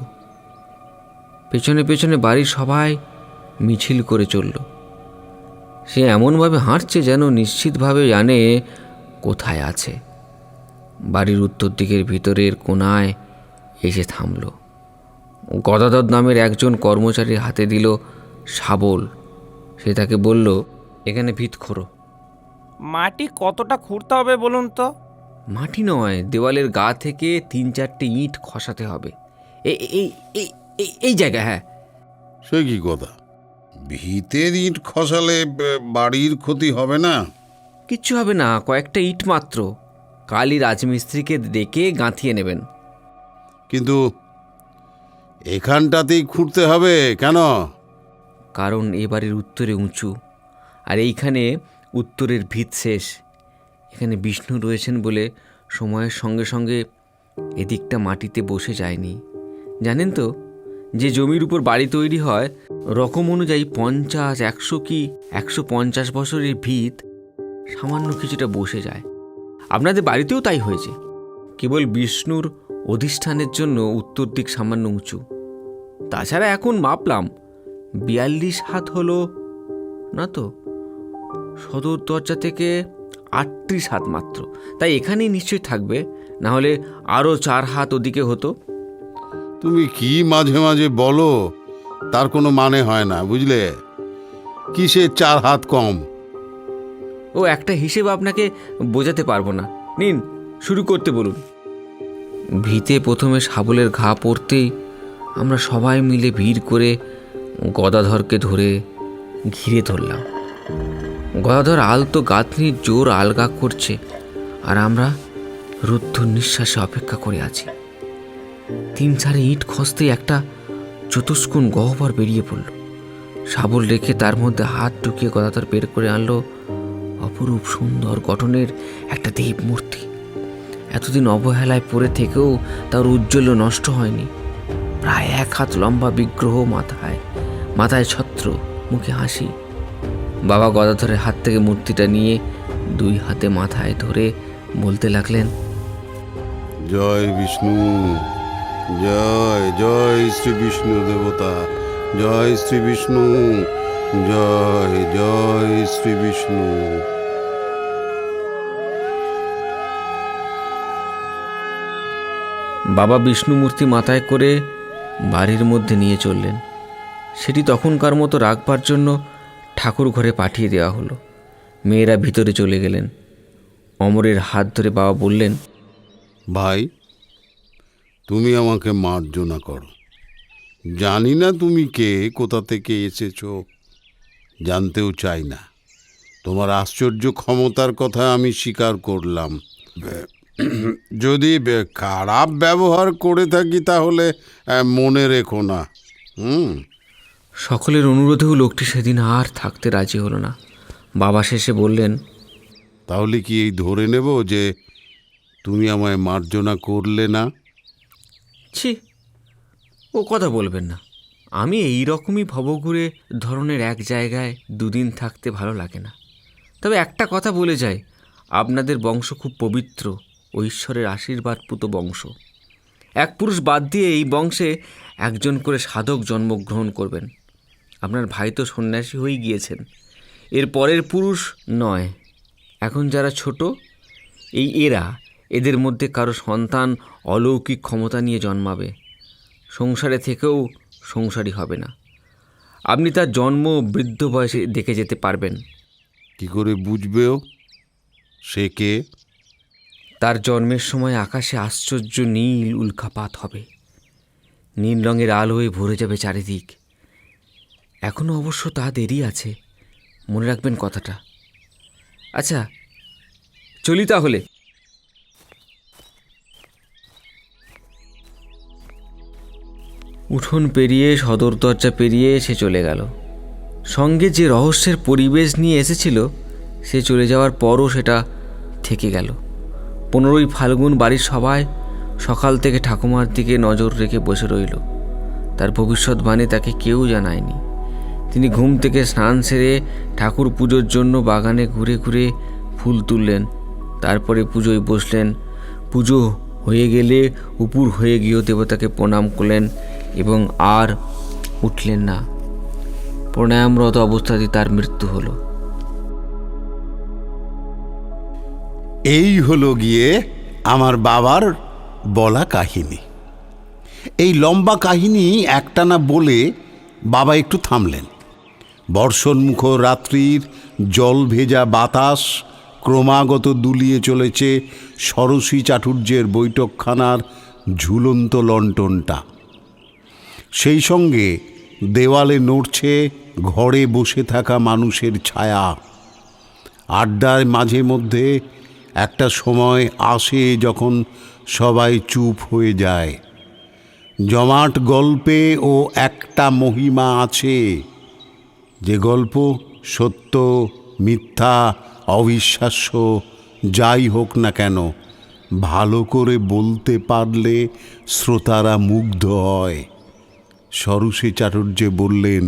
পেছনে পেছনে বাড়ির সবাই মিছিল করে চলল। সে এমনভাবে হাঁটছে যেন নিশ্চিতভাবে জানে কোথায় আছে। বাড়ির উত্তর দিকের ভিতরের কোণায় এসে থামল। গদাধর নামের একজন কর্মচারীর হাতে দিল শাবল। সে তাকে বলল, এখানে ভিত খোঁড়ো। মাটি কতটা খুঁড়তে হবে বলুন তো? মাটি নয়, দেওয়ালের গা থেকে 3-4টে ইট খসাতে হবে। এই এই এই এই এই জায়গা। হ্যাঁ, সে কি কথা? ভিতের ইট খসালে বাড়ির ক্ষতি হবে না? কিচ্ছু হবে না, কয়েকটা ইট মাত্র। কালই রাজমিস্ত্রিকে ডেকে গাঁথিয়ে নেবেন। কিন্তু এখানটাতেই খুঁড়তে হবে কেন? কারণ এ বাড়ির উত্তরে উঁচু, আর এইখানে উত্তরের ভিত শেষ। এখানে বিষ্ণু রয়েছেন বলে সময়ের সঙ্গে সঙ্গে এদিকটা মাটিতে বসে যায়নি। জানেন তো, যে জমির উপর বাড়ি তৈরি হয় রকম অনুযায়ী 50, 100 কি 150 বছরের ভিত সামান্য কিছুটা বসে যায়। আপনাদের বাড়িতেও তাই হয়েছে। কেবল বিষ্ণুর অধিষ্ঠানের জন্য উত্তর দিক সামান্য উঁচু। তাছাড়া এখন মাপলাম 42 হাত হলো না তো, সদর দরজা থেকে 38 হাত মাত্র। তাই এখানেই নিশ্চয়ই থাকবে, না হলে আরও 4 হাত ওদিকে হতো। তুমি কি মাঝে মাঝে বলো, তার কোনো মানে হয় না, বুঝলে? কিসে 4 হাত কম? ও একটা হিসেব আপনাকে বোঝাতে পারবো না। নিন, শুরু করতে বলুন। ভিতে প্রথমে শাবলের ঘা পড়তেই আমরা সবাই মিলে ভিড় করে গদাধরকে ধরে ঘিরে ধরলাম। গদাধর আলতো গাঁথনির জোর আলগা করছে, আর আমরা রুদ্ধ নিঃশ্বাসে অপেক্ষা করে আছি। 3-4 ইট খসতেই একটা চতুষ্কোণ গহ্বর বেরিয়ে পড়ল। শাবল রেখে তার মধ্যে হাত ঢুকিয়ে গদাধর বের করে আনলো অপরূপ সুন্দর গঠনের একটা দেব মূর্তি। এতদিন অবহেলায় পড়ে থেকেও তার উজ্জ্বল্য নষ্ট হয়নি। প্রায় 1 হাত লম্বা বিগ্রহ, মাথায় ছত্র, মুখে হাসি। বাবা গদাধরের হাত থেকে মূর্তিটা নিয়ে 2 হাতে মাথায় ধরে বলতে লাগলেন, জয় বিষ্ণু, জয় জয় শ্রী বিষ্ণু দেবতা, জয় শ্রী বিষ্ণু, জয় জয় শ্রী বিষ্ণু। বাবা বিষ্ণু মূর্তি মাথায় করে বাড়ির মধ্যে নিয়ে চললেন। সেটি তখনকার মতো রাখবার জন্য ঠাকুর ঘরে পাঠিয়ে দেওয়া হলো। মেয়েরা ভিতরে চলে গেলেন। অমরের হাত ধরে বাবা বললেন, ভাই, তুমি আমাকে মার্জনা করো। জানি না তুমি কে, কোথা থেকে এসেছো, জানতেও চাই না। তোমার আশ্চর্য ক্ষমতার কথা আমি স্বীকার করলাম। যদি খারাপ ব্যবহার করে থাকি তাহলে মনে রেখো না। সকলের অনুরোধেও লোকটি সেদিন আর থাকতে রাজি হলো না। বাবা শেষে বললেন, তাহলে কি এই ধরে নেব যে তুমি আমায় মার্জনা করলে না? ছি, ও কথা বলবেন না। আমি এই রকমই ভবঘুরে ধরনের এক জায়গায় 2 দিন থাকতে ভালো লাগে না। তবে একটা কথা বলে যাই, আপনাদের বংশ খুব পবিত্র, ঈশ্বরের আশীর্বাদপুত বংশ। এক পুরুষ বাদ দিয়ে এই বংশে একজন করে সাধক জন্মগ্রহণ করবেন। আপনার ভাই তো সন্ন্যাসী হয়ে গিয়েছেন, এর পরের পুরুষ নয়। এখন যারা ছোট, এদের মধ্যে কারো সন্তান অলৌকিক ক্ষমতা নিয়ে জন্মাবে। সংসারে থেকেও সংসারী হবে না। আপনি তার জন্ম বৃদ্ধ বয়সে দেখে যেতে পারবেন। কি করে বুঝবেও সে কে? তার জন্মের সময় আকাশে আশ্চর্য নীল উল্কাপাত হবে। নীল রঙের আলোয় ভরে যাবে চারিদিক। এখনও অবশ্য তা দেরি আছে, মনে রাখবেন কথাটা। আচ্ছা, চলি তাহলে। উঠোন পেরিয়ে, সদর দরজা পেরিয়ে সে চলে গেল। সঙ্গে যে রহস্যের পরিবেশ নিয়ে এসেছিল, সে চলে যাওয়ার পরও সেটা থেকে গেল। 15ই ফাল্গুন বাড়ির সবাই সকাল থেকে ঠাকুমার দিকে নজর রেখে বসে রইল। তার ভবিষ্যৎবাণী তাকে কেউ জানায়নি। তিনি ঘুম থেকে স্নান সেরে ঠাকুর পুজোর জন্য বাগানে ঘুরে ঘুরে ফুল তুললেন। তারপরে পুজোয় বসলেন। পুজো হয়ে গেলে উপুর হয়ে গিয়েও দেবতাকে প্রণাম করলেন এবং আর উঠলেন না। প্রণামরত অবস্থাতেই তার মৃত্যু হলো। এই হলো গিয়ে আমার বাবার বলা কাহিনী। এই লম্বা কাহিনী একটানা বলে বাবা একটু থামলেন। বর্ষণমুখ রাত্রির জল ভেজা বাতাস ক্রমাগত দুলিয়ে চলেছে ষড়শী চাটুর্যের বৈঠকখানার ঝুলন্ত লণ্ঠনটা। সেই সঙ্গে দেওয়ালে নড়ছে ঘরে বসে থাকা মানুষের ছায়া। আড্ডায় মাঝে মধ্যে একটা সময় আসে যখন সবাই চুপ হয়ে যায়। জমাট গল্পে ও একটা মহিমা আছে, যে গল্প সত্য, মিথ্যা, অবিশ্বাস্য যাই হোক না কেন, ভালো করে বলতে পারলে শ্রোতারা মুগ্ধ হয়। ষড়শী চাটুর্য বললেন,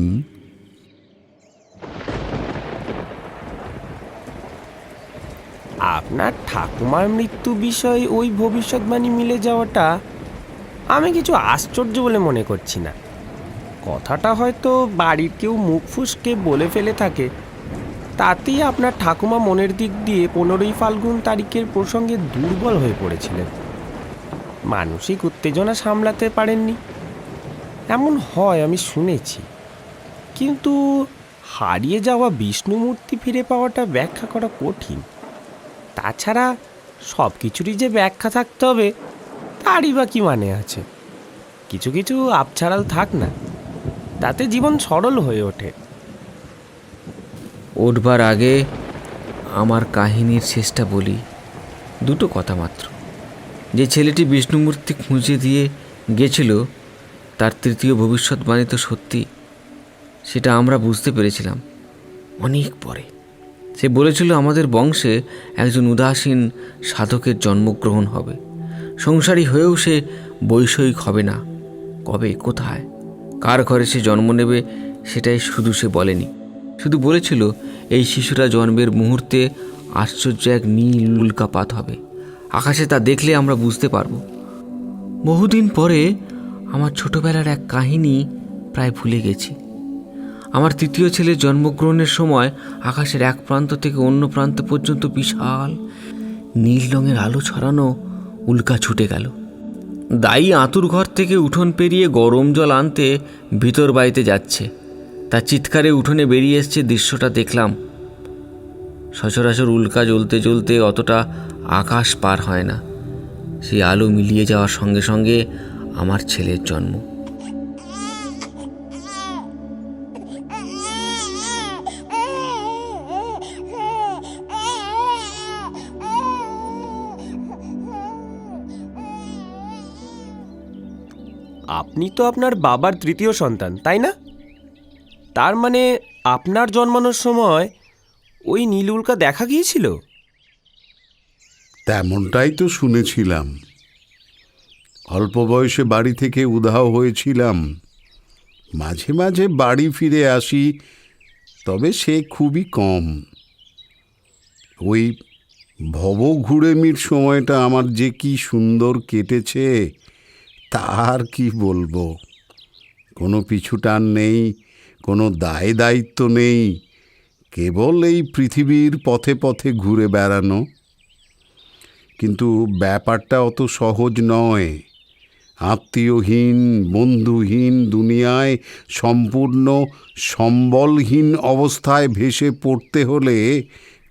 আপনার ঠাকুমার মৃত্যু বিষয়ে ওই ভবিষ্যৎবাণী মিলে যাওয়াটা আমি কিছু আশ্চর্য বলে মনে করছি না। কথাটা হয়তো বাড়ির কেউ মুখ ফুসকে বলে ফেলে থাকে, তাতেই আপনার ঠাকুমা মনের দিক দিয়ে 15ই ফাল্গুন তারিখের প্রসঙ্গে দুর্বল হয়ে পড়েছিলেন। মানসিক উত্তেজনা সামলাতে পারেননি, এমন হয় আমি শুনেছি। কিন্তু হারিয়ে যাওয়া বিষ্ণু মূর্তি ফিরে পাওয়াটা ব্যাখ্যা করা কঠিন। তাছাড়া সব কিছুরই যে ব্যাখ্যা থাকতে হবে তারই বা কী মানে আছে? কিছু কিছু আপছাড়াল থাক না, তাতে জীবন সরল হয়ে ওঠে। উঠবার আগে আমার কাহিনীর শেষটা বলি। 2টো কথা মাত্র। যে ছেলেটি বিষ্ণুমূর্তি খুঁজে দিয়ে গেছিল, তার তৃতীয় ভবিষ্যৎবাণী তো সত্যি, সেটা আমরা বুঝতে পেরেছিলাম অনেক পরে। সে বলেছিল আমাদের বংশে একজন উদাসীন সাধকের জন্মগ্রহণ হবে। সংসারী হয়েও সে বৈষয়িক হবে না। কবে, কোথায়, কার ঘরে সে জন্ম নেবে সেটাই শুধু সে বলেনি। শুধু বলেছিল এই শিশুরা জন্মের মুহূর্তে আশ্চর্য এক নীল উল্কাপাত হবে আকাশে, তা দেখলে আমরা বুঝতে পারব। বহুদিন পরে আমার ছোটবেলার এক কাহিনী প্রায় ভুলে গেছি। আমার তৃতীয় ছেলের জন্মগ্রহণের সময় আকাশের এক প্রান্ত থেকে অন্য প্রান্ত পর্যন্ত বিশাল নীল রঙের আলো ছড়ানো উল্কা ছুটে গেল। দাই আঁতুর ঘর থেকে উঠোন পেরিয়ে গরম জল আনতে ভিতর বাড়িতে যাচ্ছে। তার চিৎকারে উঠোনে বেরিয়ে এসছে, দৃশ্যটা দেখলাম। সচরাচর উল্কা জ্বলতে জ্বলতে অতটা আকাশ পার হয় না। সেই আলো মিলিয়ে যাওয়ার সঙ্গে সঙ্গে আমার ছেলের জন্ম। আপনি তো আপনার বাবার তৃতীয় সন্তান, তাই না? তার মানে আপনার জন্মানোর সময় ওই নীল উল্কা দেখা গিয়েছিল? তেমনটাই তো শুনেছিলাম। অল্প বয়সে বাড়ি থেকে উধাও হয়েছিলাম। মাঝে মাঝে বাড়ি ফিরে আসি, তবে সে খুবই কম। ওই ভবঘুরেমির সময়টা আমার যে কি সুন্দর কেটেছে তার কি বলবো। কোনো পিছুটান নেই, কোনো দায় দায়িত্ব নেই, কেবল এই পৃথিবীর পথে পথে ঘুরে বেড়ানো। কিন্তু ব্যাপারটা অত সহজ নয়। আত্মীয়হীন, বন্ধুহীন দুনিয়ায় সম্পূর্ণ সম্বলহীন অবস্থায় ভেসে পড়তে হলে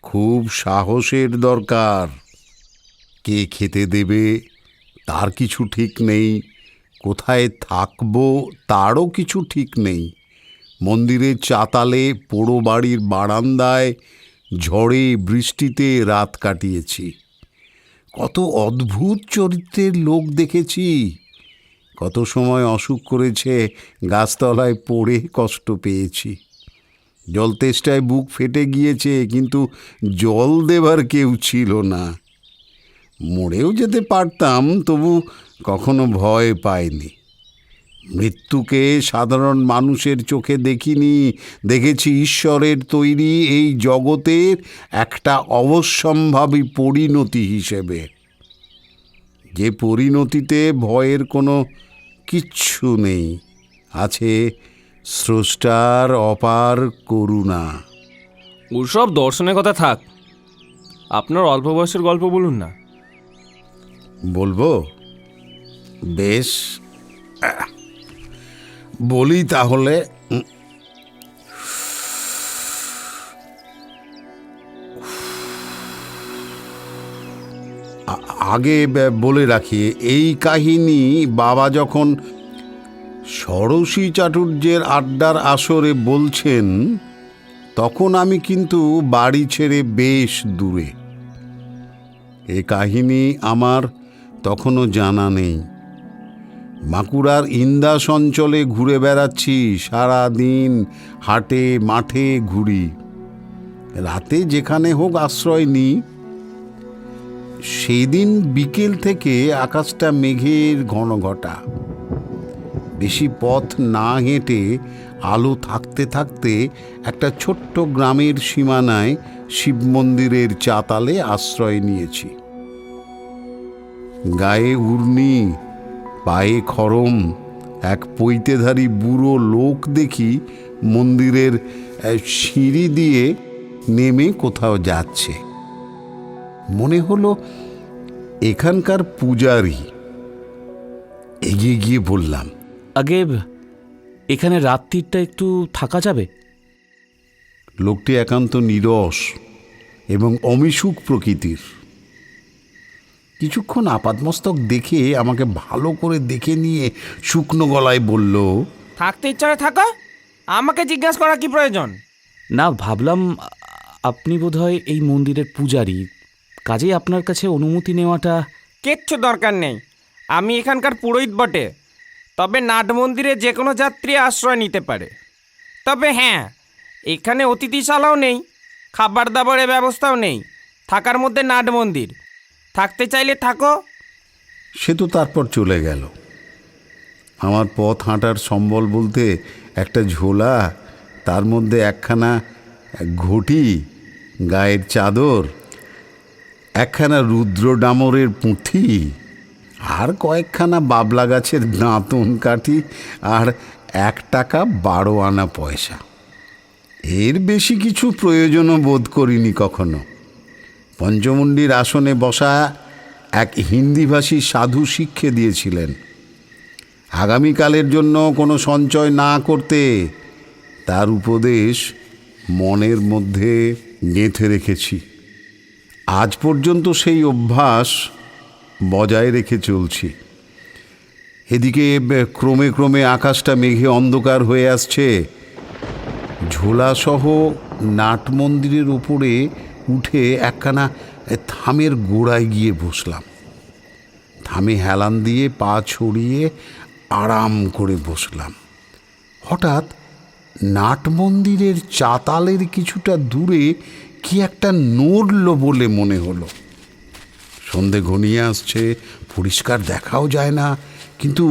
খুব সাহসের দরকার। কে খেতে দেবে তার কিছু ঠিক নেই, কোথায় থাকবো তারও কিছু ঠিক নেই। মন্দিরের চাতালে, পোড়ো বাড়ির বারান্দায় ঝড়ে বৃষ্টিতে রাত কাটিয়েছি। কত অদ্ভুত চরিত্রের লোক দেখেছি। কত সময় অসুখ করেছে, গাছতলায় পড়ে কষ্ট পেয়েছি। জল তেষ্টায় বুক ফেটে গিয়েছে, কিন্তু জল দেবার কেউ ছিল না। মরেও যেতে পারতাম, তবু কখনো ভয় পাইনি। মৃত্যুকে সাধারণ মানুষের চোখে দেখিনি, দেখেছি ঈশ্বরের তৈরি এই জগতের একটা অবশ্যম্ভাবী পরিণতি হিসেবে, যে পরিণতিতে ভয়ের কোনো কিচ্ছু নেই, আছে স্রষ্টার অপার করুণা। ওসব দর্শনের কথা থাক, আপনার অল্প বয়সের গল্প বলুন না। বলবো? বেশ, বলি তাহলে। আগে বলে রাখি, এই কাহিনী বাবা যখন ষোড়শী চাটুর্যের আড্ডার আসরে বলছেন, তখন আমি কিন্তু বাড়ি ছেড়ে বেশ দূরে। এ কাহিনী আমার তখনও জানা নেই। বাঁকুড়ার ইন্দাস অঞ্চলে ঘুরে বেড়াচ্ছি, সারা দিন হাটে মাঠে ঘুরি, রাতে যেখানে হোক আশ্রয় নিই। সেদিন বিকেল থেকে আকাশটা মেঘের ঘনঘটা। বেশি পথ না হেঁটে আলো থাকতে থাকতে একটা ছোট্ট গ্রামের সীমানায় শিব মন্দিরের চাতালে আশ্রয় নিয়েছি। গায়ে উর্নি, পায়ে খড়ম, এক পৈতেধারী বুড়ো লোক দেখি মন্দিরের সিঁড়ি দিয়ে নেমে কোথাও যাচ্ছে। মনে হলো এখানকার পূজারি। এগিয়ে গিয়ে বললাম, আগে এখানে রাত্রিটা একটু থাকা যাবে? লোকটি একান্ত নীরস এবং অমিশুক প্রকৃতির। কিছুক্ষণ আপাতমস্তক দেখে আমাকে ভালো করে দেখে নিয়ে শুকনো গলায় বলল, থাকতে ইচ্ছা থাকা, আমাকে জিজ্ঞাসা করা কি প্রয়োজন? না, ভাবলাম আপনি বোধহয় এই মন্দিরের পূজারি, কাজেই আপনার কাছে অনুমতি নেওয়াটা। কিচ্ছু দরকার নেই, আমি এখানকার পুরোহিত বটে। তবে নাট মন্দিরে যে কোনো যাত্রী আশ্রয় নিতে পারে। তবে হ্যাঁ, এখানে অতিথিশালাও নেই, খাবার দাবারের ব্যবস্থাও নেই। থাকার মধ্যে নাট মন্দির, থাকতে চাইলে থাকো। সে তো তারপর চলে গেল। আমার পথ হাঁটার সম্বল বলতে একটা ঝোলা, তার মধ্যে একখানা ঘটি, গায়ের চাদর, একখানা রুদ্র ডামরের পুঁথি, আর কয়েকখানা বাবলা গাছের দাঁতন কাঠি, আর 1 টাকা 12 আনা পয়সা। এর বেশি কিছু প্রয়োজনও বোধ করিনি কখনো। পঞ্চমুণ্ডির আসনে বসা এক হিন্দিভাষী সাধু শিক্ষা দিয়েছিলেন আগামীকালের জন্য কোনো সঞ্চয় না করতে। তার উপদেশ মনের মধ্যে গেঁথে রেখেছি। আজ পর্যন্ত সেই অভ্যাস বজায় রেখে চলছি। এদিকে ক্রমে ক্রমে আকাশটা মেঘে অন্ধকার হয়ে আসছে। ঝোলাসহ নাট মন্দিরের উপরে উঠে একখানা থামের গোড়ায় গিয়ে বসলাম। থামে হেলান দিয়ে পা ছড়িয়ে আরাম করে বসলাম। হঠাৎ নাট মন্দিরের চাতালের কিছুটা দূরে কি একটা নড়ল বলে মনে হলো। সন্ধে ঘনিয়ে আসছে, পরিষ্কার দেখাও যায় না, কিন্তু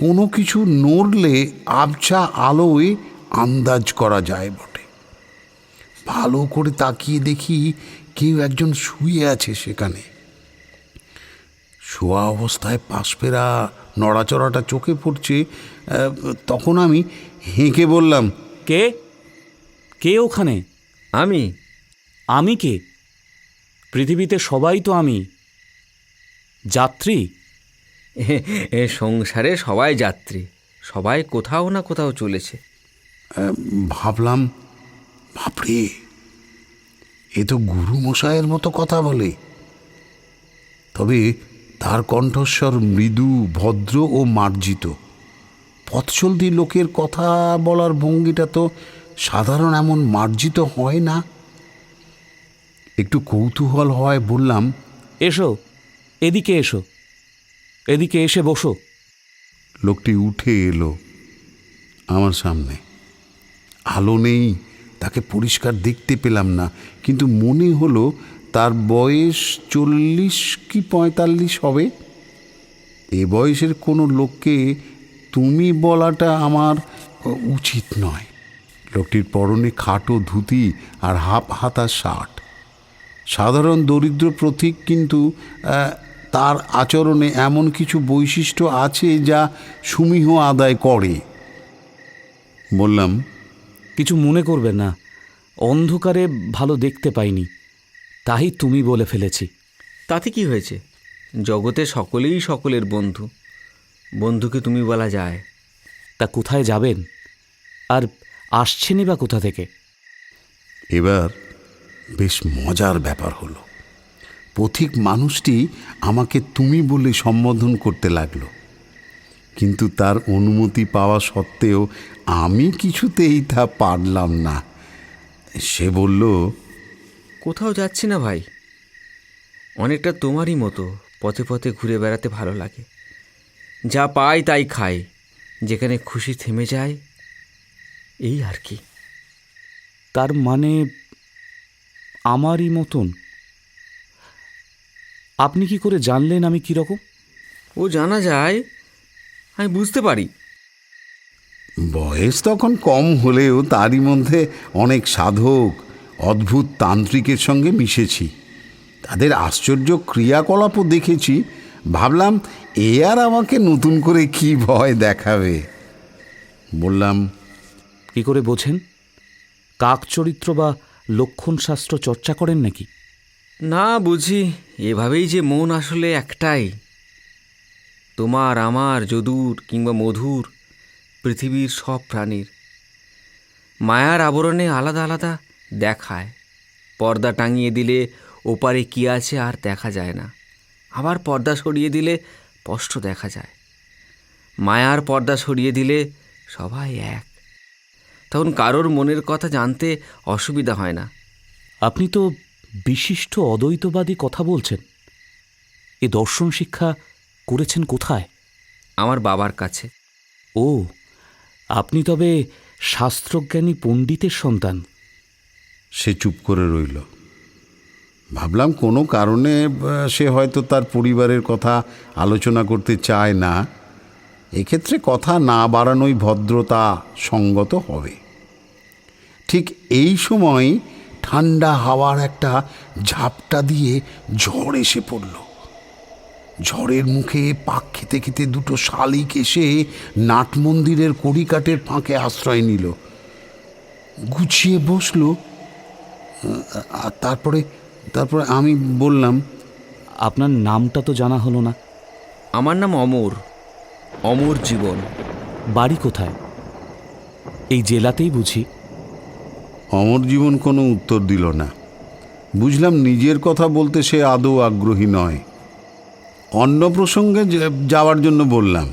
কোনো কিছু নড়লে আবছা আলোয় আন্দাজ করা যায় বটে। ভালো করে তাকিয়ে দেখি কেউ একজন শুয়ে আছে সেখানে। শোয়া অবস্থায় পাশ ফেরা নড়াচড়াটা চোখে পড়ছে। তখন আমি হেঁকে বললাম, কে কে ওখানে? আমি আমি কে? পৃথিবীতে সবাই তো আমি। যাত্রী? এ সংসারে সবাই যাত্রী, সবাই কোথাও না কোথাও চলেছে। ভাবলাম, বাপরে, এ তো গুরু মশাইয়ের মতো কথা বলে। তবে তার কণ্ঠস্বর মৃদু, ভদ্র ও মার্জিত। পথচলতি লোকের কথা বলার ভঙ্গিটা তো সাধারণ এমন মার্জিত হয় না। একটু কৌতূহল হয় বললাম, এসো, এদিকে এসো, এদিকে এসে বসো। লোকটি উঠে এলো আমার সামনে। আলো নেই, তাকে পরিষ্কার দেখতে পেলাম না, কিন্তু মনে হলো তার বয়স 40 কি 45 হবে। এ বয়সের কোনো লোককে তুমি বলাটা আমার উচিত নয়। লোকটির পরনে খাটো ধুতি আর হাফ হাতা শার্ট। সাধারণ দরিদ্র প্রতীক, কিন্তু তার আচরণে এমন কিছু বৈশিষ্ট্য আছে যা সমীহ আদায় করে। বললাম, কিছু মনে করবে না, অন্ধকারে ভালো দেখতে পাইনি, তাই তুমি বলে ফেলেছি। তাতে কি হয়েছে? জগতে সকলেই সকলের বন্ধু, বন্ধুকে তুমি বলা যায়। তা কোথায় যাবেন, আর আসছেনই বা কোথা থেকে? এবার বেশ মজার ব্যাপার হলো। পথিক মানুষটি আমাকে তুমি বলে সম্বোধন করতে লাগলো, কিন্তু তার অনুমতি পাওয়া সত্ত্বেও আমি কিছুতেই তা পারলাম না। সে বলল, কোথাও যাচ্ছি না ভাই, অনেকটা তোমারই মতো পথে পথে ঘুরে বেড়াতে ভালো লাগে। যা পাই তাই খাই, যেখানে খুশি থেমে যায়, এই আর কি। তার মানে আমারই মতন? আপনি কি করে জানলেন আমি কীরকম? ও জানা যায়, আমি বুঝতে পারি। বয়স তখন কম হলেও তারই মধ্যে অনেক সাধক, অদ্ভুত তান্ত্রিকের সঙ্গে মিশেছি। তাদের আশ্চর্য ক্রিয়াকলাপও দেখেছি। ভাবলাম, এ আর আমাকে নতুন করে কি ভয় দেখাবে। বললাম, কি করে বোঝেন? কাক চরিত্র বা লক্ষণ শাস্ত্র চর্চা করেন নাকি? না বুঝি, এভাবেই যে মন আসলে একটাই। তোমার, আমার, যদুর কিংবা মধুর, পৃথিবীর সব প্রাণীর মায়ার আবরণে আলাদা আলাদা দেখায়। পর্দা টাঙিয়ে দিলে ওপারে কী আছে আর দেখা যায় না, আবার পর্দা সরিয়ে দিলে স্পষ্ট দেখা যায়। মায়ার পর্দা সরিয়ে দিলে সবাই এক, তখন কারোর মনের কথা জানতে অসুবিধা হয় না। আপনি তো বিশিষ্ট অদ্বৈতবাদী কথা বলছেন। এ দর্শন শিক্ষা করেছেন কোথায়? আমার বাবার কাছে। ও, আপনি তবে শাস্ত্রজ্ঞানী পণ্ডিতের সন্তান। সে চুপ করে রইল। ভাবলাম কোনো কারণে সে হয়তো তার পরিবারের কথা আলোচনা করতে চায় না। এক্ষেত্রে কথা না বাড়ানোই ভদ্রতা সঙ্গত হবে। ঠিক এই সময় ঠান্ডা হাওয়ার একটা ঝাপটা দিয়ে ঝড় এসে পড়ল। ঝড়ের মুখে পাক খেতে খেতে দুটো শালিক এসে নাট মন্দিরের কড়িকাঠের ফাঁকে আশ্রয় নিল, গুছিয়ে বসলো। আর তারপরে আমি বললাম, আপনার নামটা তো জানা হলো না। আমার নাম অমর, অমর জীবন। বাড়ি কোথায়? এই জেলাতেই বুঝি। অমর জীবন কোনো উত্তর দিল না। বুঝলাম নিজের কথা বলতে সে আদৌ আগ্রহী নয়। অন্য প্রসঙ্গে যাওয়ার জন্য বললাম,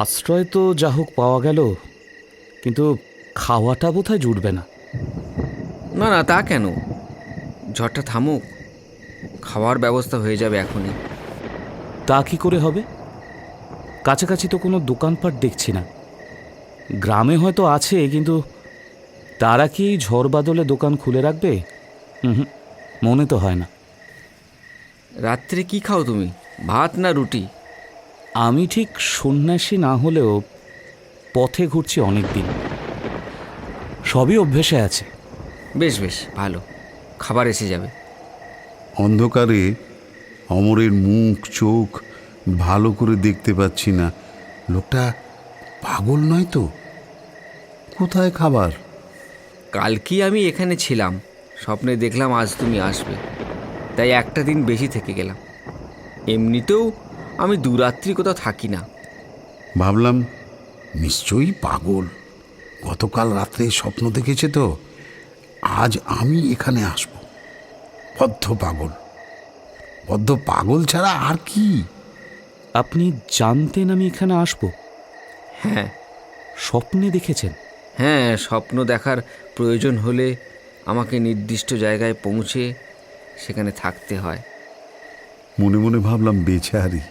আশ্রয় তো যা হোক পাওয়া গেল, কিন্তু খাওয়াটা বোধহয় জুটবে না। না না, তা কেন? ঝড়টা থামুক, খাওয়ার ব্যবস্থা হয়ে যাবে এখনই। তা কি করে হবে? কাছাকাছি তো কোনো দোকানপাট দেখছি না। গ্রামে হয়তো আছে, কিন্তু তারা কি এই ঝড় বাদলে দোকান খুলে রাখবে? হুম, মনে তো হয় না। রাত্রে কি খাও তুমি, ভাত না রুটি? আমি ঠিক সন্ন্যাসী না হলেও পথে ঘুরছি অনেক দিন, সবই অভ্যেসে আছে। বেশ বেশ, ভালো, খাবার এসে যাবে। অন্ধকারে অমরের মুখ চোখ ভালো করে দেখতে পাচ্ছি না। লোকটা পাগল নয় তো? কোথায় খাবার? কালকেই আমি এখানে ছিলাম, স্বপ্নে দেখলাম আজ তুমি আসবে, তাই একটা দিন বেশি থেকে গেলাম। এমনিতেও আমি দুরাত্রি কোথাও থাকি না। ভাবলাম নিশ্চয়ই পাগল, গতকাল রাত্রে স্বপ্ন দেখেছে তো, আজ আমি এখানে আসব। বদ্ধ পাগল ছাড়া আর কি? আপনি জানতেন আমি এখানে আসব? হ্যাঁ স্বপ্নে দেখেছেন? হ্যাঁ, স্বপ্ন দেখার প্রয়োজন হলে আমাকে নির্দিষ্ট জায়গায় পৌঁছে সেখানে থাকতে হয়। মনে মনে ভাবলাম বেচারি,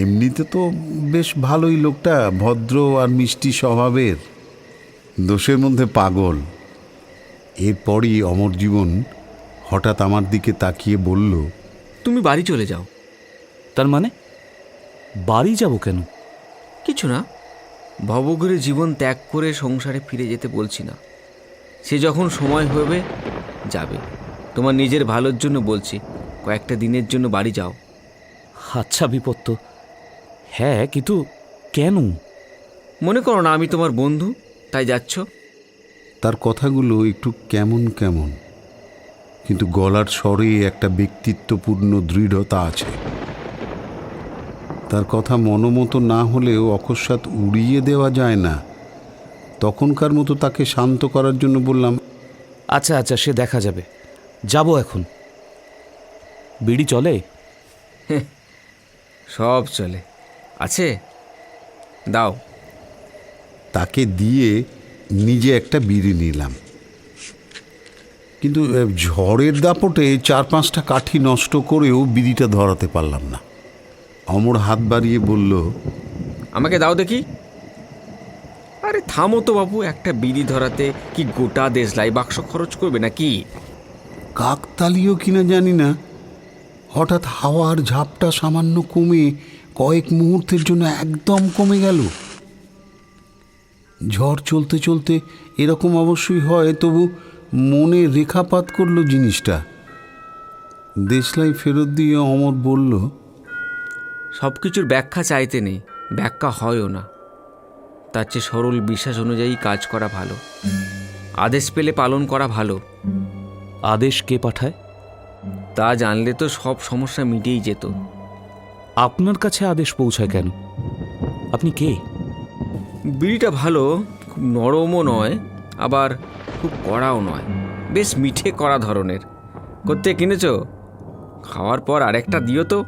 এমনিতে তো বেশ ভালোই লোকটা, ভদ্র আর মিষ্টি স্বভাবের, দোষের মধ্যে পাগল। এরপরই অমর জীবন হঠাৎ আমার দিকে তাকিয়ে বলল, তুমি বাড়ি চলে যাও। তার মানে বাড়ি যাব কেন? কিছু না, ভবঘুরে জীবন ত্যাগ করে সংসারে ফিরে যেতে বলছি না। সে যখন সময় হবে যাবে। তোমার নিজের ভালোর জন্য বলছি, কয়েকটা দিনের জন্য বাড়ি যাও। আচ্ছা বিপত্ত, হ্যাঁ, কিন্তু কেন? মনে করো না আমি তোমার বন্ধু, তাই যাচ্ছ। তার কথাগুলো একটু কেমন কেমন, কিন্তু গলার স্বরে একটা ব্যক্তিত্বপূর্ণ দৃঢ়তা আছে। তার কথা মনোমতো না হলেও অকস্মাৎ উড়িয়ে দেওয়া যায় না। তখনকার মতো তাকে শান্ত করার জন্য বললাম, আচ্ছা আচ্ছা, সে দেখা যাবে, যাব এখন। বিড়ি চলে? সব চলে, আছে, দাও। তাকে দিয়ে নিজে একটা বিড়ি নিলাম, কিন্তু ঝড়ের দাপটে 4-5টা কাঠি নষ্ট করেও বিড়িটা ধরাতে পারলাম না। অমর হাত বাড়িয়ে বলল, আমাকে দাও দেখি। আরে থামো তো বাবু, একটা বিড়ি ধরাতে কি গোটা দেশলাই বাক্স খরচ করবে নাকি? কাকতালীয় কিনা জানি না, হঠাৎ হাওয়ার ঝাপটা সামান্য কমে কয়েক মুহূর্তের জন্য একদম কমে গেল। ঝড় চলতে চলতে এরকম অবশ্যই হয়, তবু মনে রেখাপাত করলো জিনিসটা। দেশলাই ফেরত দিয়ে অমর বলল, সব কিছুর ব্যাখ্যা চাইতে নেই, ব্যাখ্যা হয়ও না। তার চেয়ে সরল বিশ্বাস অনুযায়ী কাজ করা ভালো, আদেশ পেলে পালন করা ভালো। আদেশ কে পাঠায়? তা জানলে তো সব সমস্যা মিটেই যেত। আপনার কাছে আদেশ পৌঁছায় কেন? আপনি কে? বিড়িটা ভালো, খুব নরমও নয়, আবার খুব কড়াও নয়, বেশ মিঠে কড়া ধরনের। করতে কিনেছ? খাওয়ার পর আরেকটা দিও তো।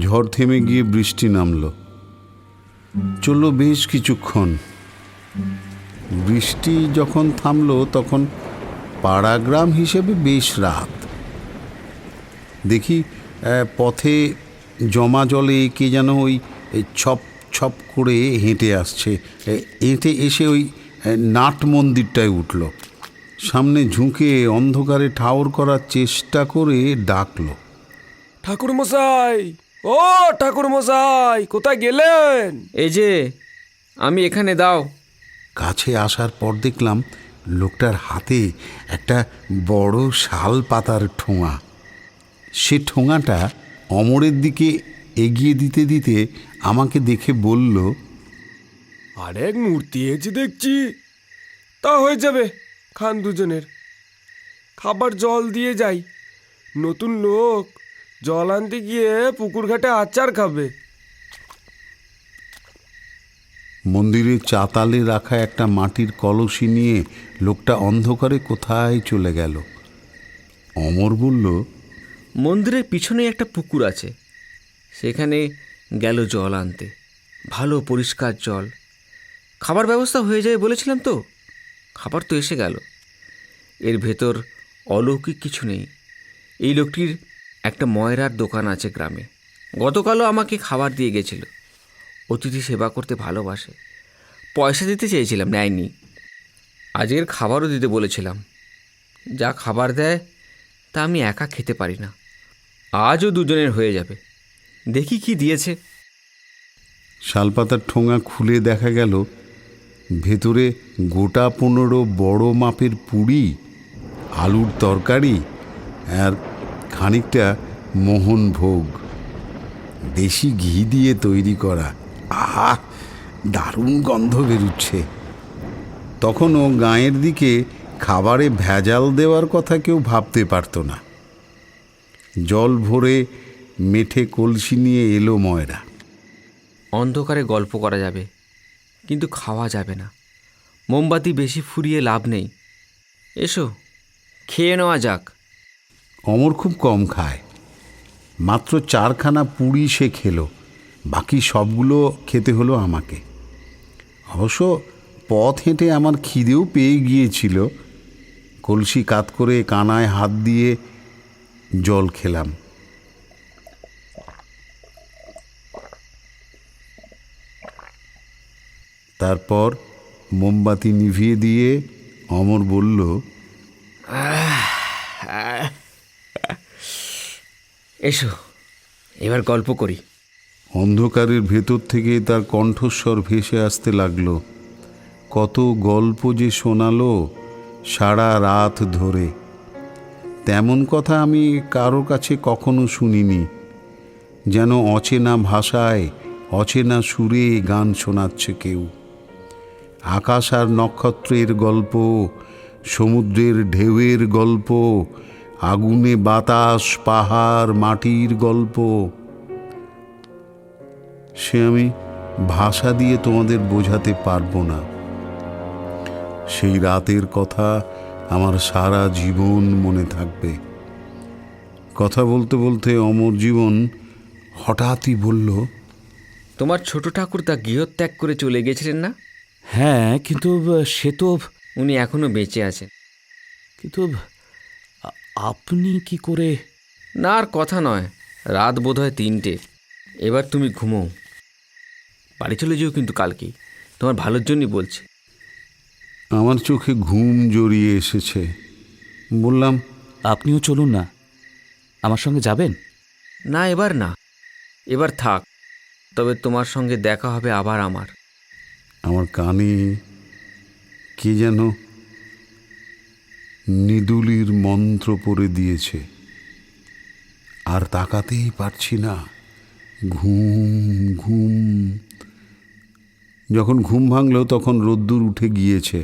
ঝড় থেমে গিয়ে বৃষ্টি নামল। চলল বেশ কিছুক্ষণ। বৃষ্টি যখন থামল তখন পাড়াগ্রাম হিসেবে বেশ রাত। দেখি পথে জমা জলে কে যেন ওই ছপ ছপ করে হেঁটে আসছে। হেঁটে এসে ওই নাট মন্দিরটায় উঠল। সামনে ঝুঁকে অন্ধকারে ঠাউর করার চেষ্টা করে ডাকলো, ঠাকুর মশাই, ও ঠাকুর মশাই, কোথায় গেলেন? এই যে আমি এখানে, দাও। কাছে আসার পর দেখলাম লোকটার হাতে একটা বড় শাল পাতার ঠোঙা। সে ঠোঙাটা অমরের দিকে এগিয়ে দিতে দিতে আমাকে দেখে বলল, আরেক মূর্তি এসে দেখছি, তা হয়ে যাবে, খান দুজনের। খাবার জল দিয়ে যাই, নতুন লোক জল আনতে গিয়ে পুকুর ঘাটে আচার খাবে। মন্দিরের চাতালে রাখা একটা মাটির কলসি নিয়ে লোকটা অন্ধকারে কোথায় চলে গেল। অমর বলল, মন্দিরের পিছনে একটা পুকুর আছে, সেখানে গেল জল আনতে। ভালো পরিষ্কার জল। খাবার ব্যবস্থা হয়ে যায় বলেছিলাম তো, খাবার তো এসে গেল। এর ভেতর অলৌকিক কিছু নেই। এই লোকটির একটা ময়রার দোকান আছে গ্রামে। গতকালও আমাকে খাবার দিয়ে গেছিল। অতিথি সেবা করতে ভালোবাসে। পয়সা দিতে চেয়েছিলাম, নেয়নি। আজকের খাবারও দিতে বলেছিলাম। যা খাবার দেয় তা আমি একা খেতে পারি না। আজও দুজনের হয়ে যাবে। দেখি কি দিয়েছে। শালপাতার ঠোঙা খুলে দেখা গেল ভেতরে গোটা 15 বড় মাপের পুরি, আলুর তরকারি আর খানিকটা মোহন ভোগ, দেশি ঘি দিয়ে তৈরি করা। আহা, দারুণ গন্ধ বেরুচ্ছে। তখনও গাঁয়ের দিকে খাবারে ভেজাল দেওয়ার কথা কেউ ভাবতে পারত না। জল ভরে মেঠে কলসি নিয়ে এলো ময়রা। অন্ধকারে গল্প করা যাবে, কিন্তু খাওয়া যাবে না। মোমবাতি বেশি ফুরিয়ে লাভ নেই। এসো, খেয়ে নেওয়া যাক। অমর খুব কম খায়। মাত্র 4খানা পুরি সে খেলো, বাকি সবগুলো খেতে হলো আমাকে। অবশ্য পথ হেঁটে আমার খিদেও পেয়ে গিয়েছিল। কলসি কাত করে কানায় হাত দিয়ে জল খেলাম। তারপর মোমবাতি নিভিয়ে দিয়ে অমর বলল, এসো, এবার গল্প করি। অন্ধকারের ভেতর থেকে তার কণ্ঠস্বর ভেসে আসতে লাগলো। কত গল্প যে শোনালো সারা রাত ধরে। তেমন কথা আমি কারো কাছে কখনো শুনিনি। যেন অচেনা ভাষায় অচেনা সুরে গান শোনাচ্ছে কেউ। আকাশ আর নক্ষত্রের গল্প, সমুদ্রের ঢেউয়ের গল্প, আগুনে বাতাস, পাহাড়, মাটির গল্প। সে আমি ভাষা দিয়ে তোমাদের বোঝাতে পারবো না। সেই রাতের কথা আমার সারা জীবন মনে থাকবে। কথা বলতে বলতে অমর জীবন হঠাৎই বলল, তোমার ছোট ঠাকুরদা গৃহত্যাগ করে চলে গেছিলেন না? হ্যাঁ, কিন্তু সে তো, উনি এখনো বেঁচে আছেন। কিন্তু আপনি কি করে? না, আর কথা নয়। রাত বোধহয় 3টে। এবার তুমি ঘুমো। বাড়ি চলে যেও কিন্তু কালকেই। তোমার ভালোর জন্যই বলছি। আমার চোখে ঘুম জড়িয়ে এসেছে। বললাম, আপনিও চলুন না, আমার সঙ্গে যাবেন? না, এবার না, এবার থাক। তবে তোমার সঙ্গে দেখা হবে আবার আমার। আমার কানে কে যেন নিদুলির মন্ত্র পড়ে দিয়েছে। আর তাকাতেই পারছি না। ঘুম ঘুম। যখন ঘুম ভাঙল তখন রোদ্দুর উঠে গিয়েছে।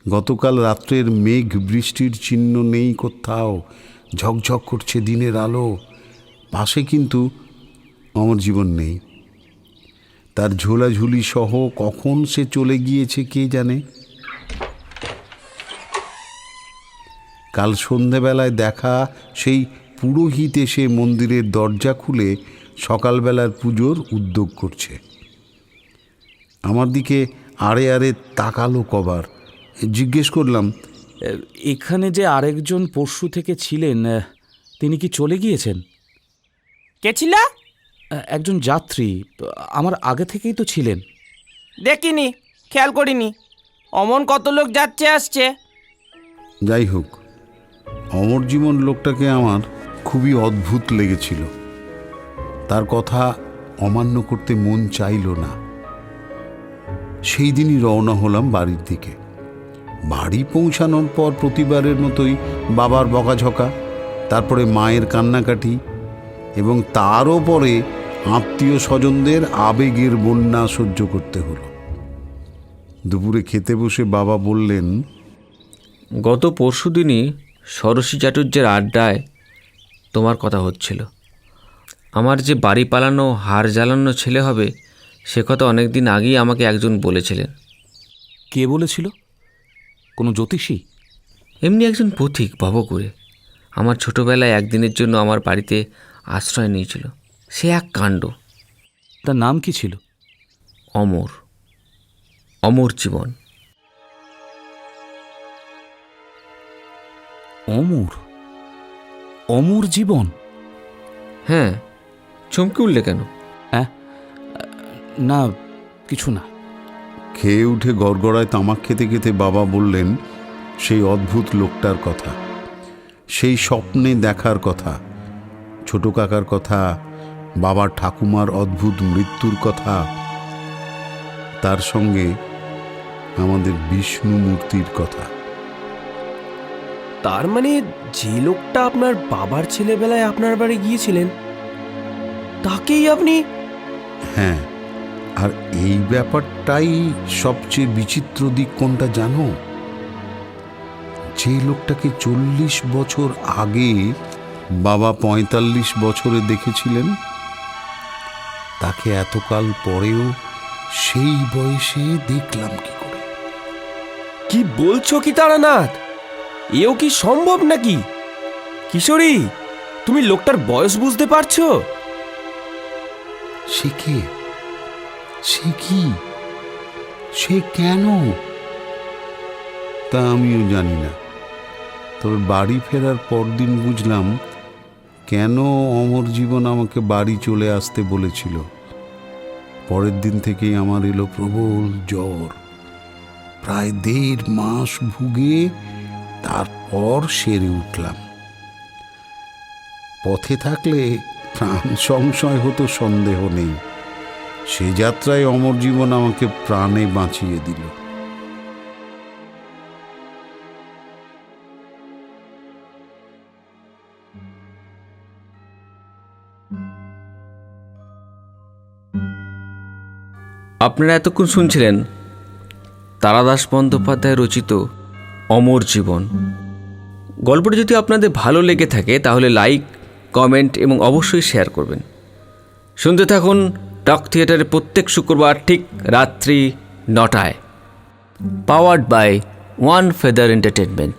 গতকাল রাত্রের মেঘ বৃষ্টির চিহ্ন নেই কোথাও। ঝকঝক করছে দিনের আলো। পাশে কিন্তু আমার জীবন নেই। তার ঝোলাঝুলি সহ কখন সে চলে গিয়েছে কে জানে। কাল সন্ধেবেলায় দেখা সেই পুরোহিত এসে মন্দিরের দরজা খুলে সকালবেলার পুজোর উদ্যোগ করছে। আমার দিকে আড়ে আড়ে তাকালো কবার। জিজ্ঞেস করলাম, এখানে যে আরেকজন পরশু থেকে ছিলেন, তিনি কি চলে গিয়েছেন? কে ছিল? একজন যাত্রী, আমার আগে থেকেই তো ছিলেন। দেখিনি, খেয়াল করিনি। অমন কত লোক যাচ্ছে আসছে। যাই হোক, অমর জীবন লোকটাকে আমার খুবই অদ্ভুত লেগেছিল। তার কথা অমান্য করতে মন চাইল না। সেই দিনই রওনা হলাম বাড়ির দিকে। বাড়ি পৌঁছানোর পর প্রতিবারের মতোই বাবার বকাঝকা, তারপরে মায়ের কান্নাকাটি এবং তারও পরে আত্মীয় স্বজনদের আবেগের বন্যা সহ্য করতে হলো। দুপুরে খেতে বসে বাবা বললেন, গত পরশুদিনই ষোড়শী চাটুর্যের আড্ডায় তোমার কথা হচ্ছিল। আমার যে বাড়ি পালানো হাড় জ্বালানো ছেলে হবে সে কথা অনেক দিন আগেই আমাকে একজন বলেছিলেন। কে বলেছিল? কোনো জ্যোতিষী? এমনি একজন পথিক ভব করে আমার ছোটবেলায় একদিনের জন্য আমার বাড়িতে আশ্রয় নিয়েছিল। সে এক কাণ্ড। তার নাম কি ছিল? অমর, অমর জীবন। অমর? অমর জীবন? হ্যাঁ, চমকে উঠলে কেন? না, কিছু না। খেয়ে উঠে গড়গড়ায় তামাক খেতে খেতে বাবা বললেন সেই অদ্ভুত লোকটার কথা, সেই স্বপ্নে দেখার কথা, ছোট কাকার কথা, বাবার ঠাকুমার অদ্ভুত মৃত্যুর কথা, তার সঙ্গে আমাদের বিষ্ণু মূর্তির কথা। তার মানে যে লোকটা আপনার বাবার ছেলেবেলায় আপনার বাড়ি গিয়েছিলেন তাকেই আপনি? হ্যাঁ, আর এই ব্যাপারটাই সবচেয়ে বিচিত্র দিক কোনটা জানো? যে লোকটাকে 40 বছর আগে বাবা 45 বছরে দেখেছিলেন, তাকে এতকাল পরেও সেই বয়সে দেখলাম কি করে? কি বলছো কি তারানাথ? এও কি সম্ভব নাকি? কিশোরী, তুমি লোকটার বয়স বুঝতে পারছো? সে কে? সে কি? সে কেন? তা আমিও জানি না। তবে বাড়ি ফেরার পরদিন বুঝলাম কেন অমর জীবন আমাকে বাড়ি চলে আসতে বলেছিল। পরের দিন থেকেই আমার এলো প্রবল জ্বর। প্রায় 1.5 মাস ভুগে তারপর সেরে উঠলাম। পথে থাকলে প্রাণ সংশয় হতো সন্দেহ নেই। সে যাত্রায় অমর জীবন আমাকে প্রাণে বাঁচিয়ে দিল। আপনারা এতক্ষণ শুনছিলেন তারাদাস বন্দ্যোপাধ্যায় রচিত অমর জীবন। গল্পটি যদি আপনাদের ভালো লেগে থাকে তাহলে লাইক, কমেন্ট এবং অবশ্যই শেয়ার করবেন। শুনতে থাকুন টক থিয়েটারে প্রত্যেক শুক্রবার ঠিক রাত্রি 9টায়। Powered by One Feather entertainment.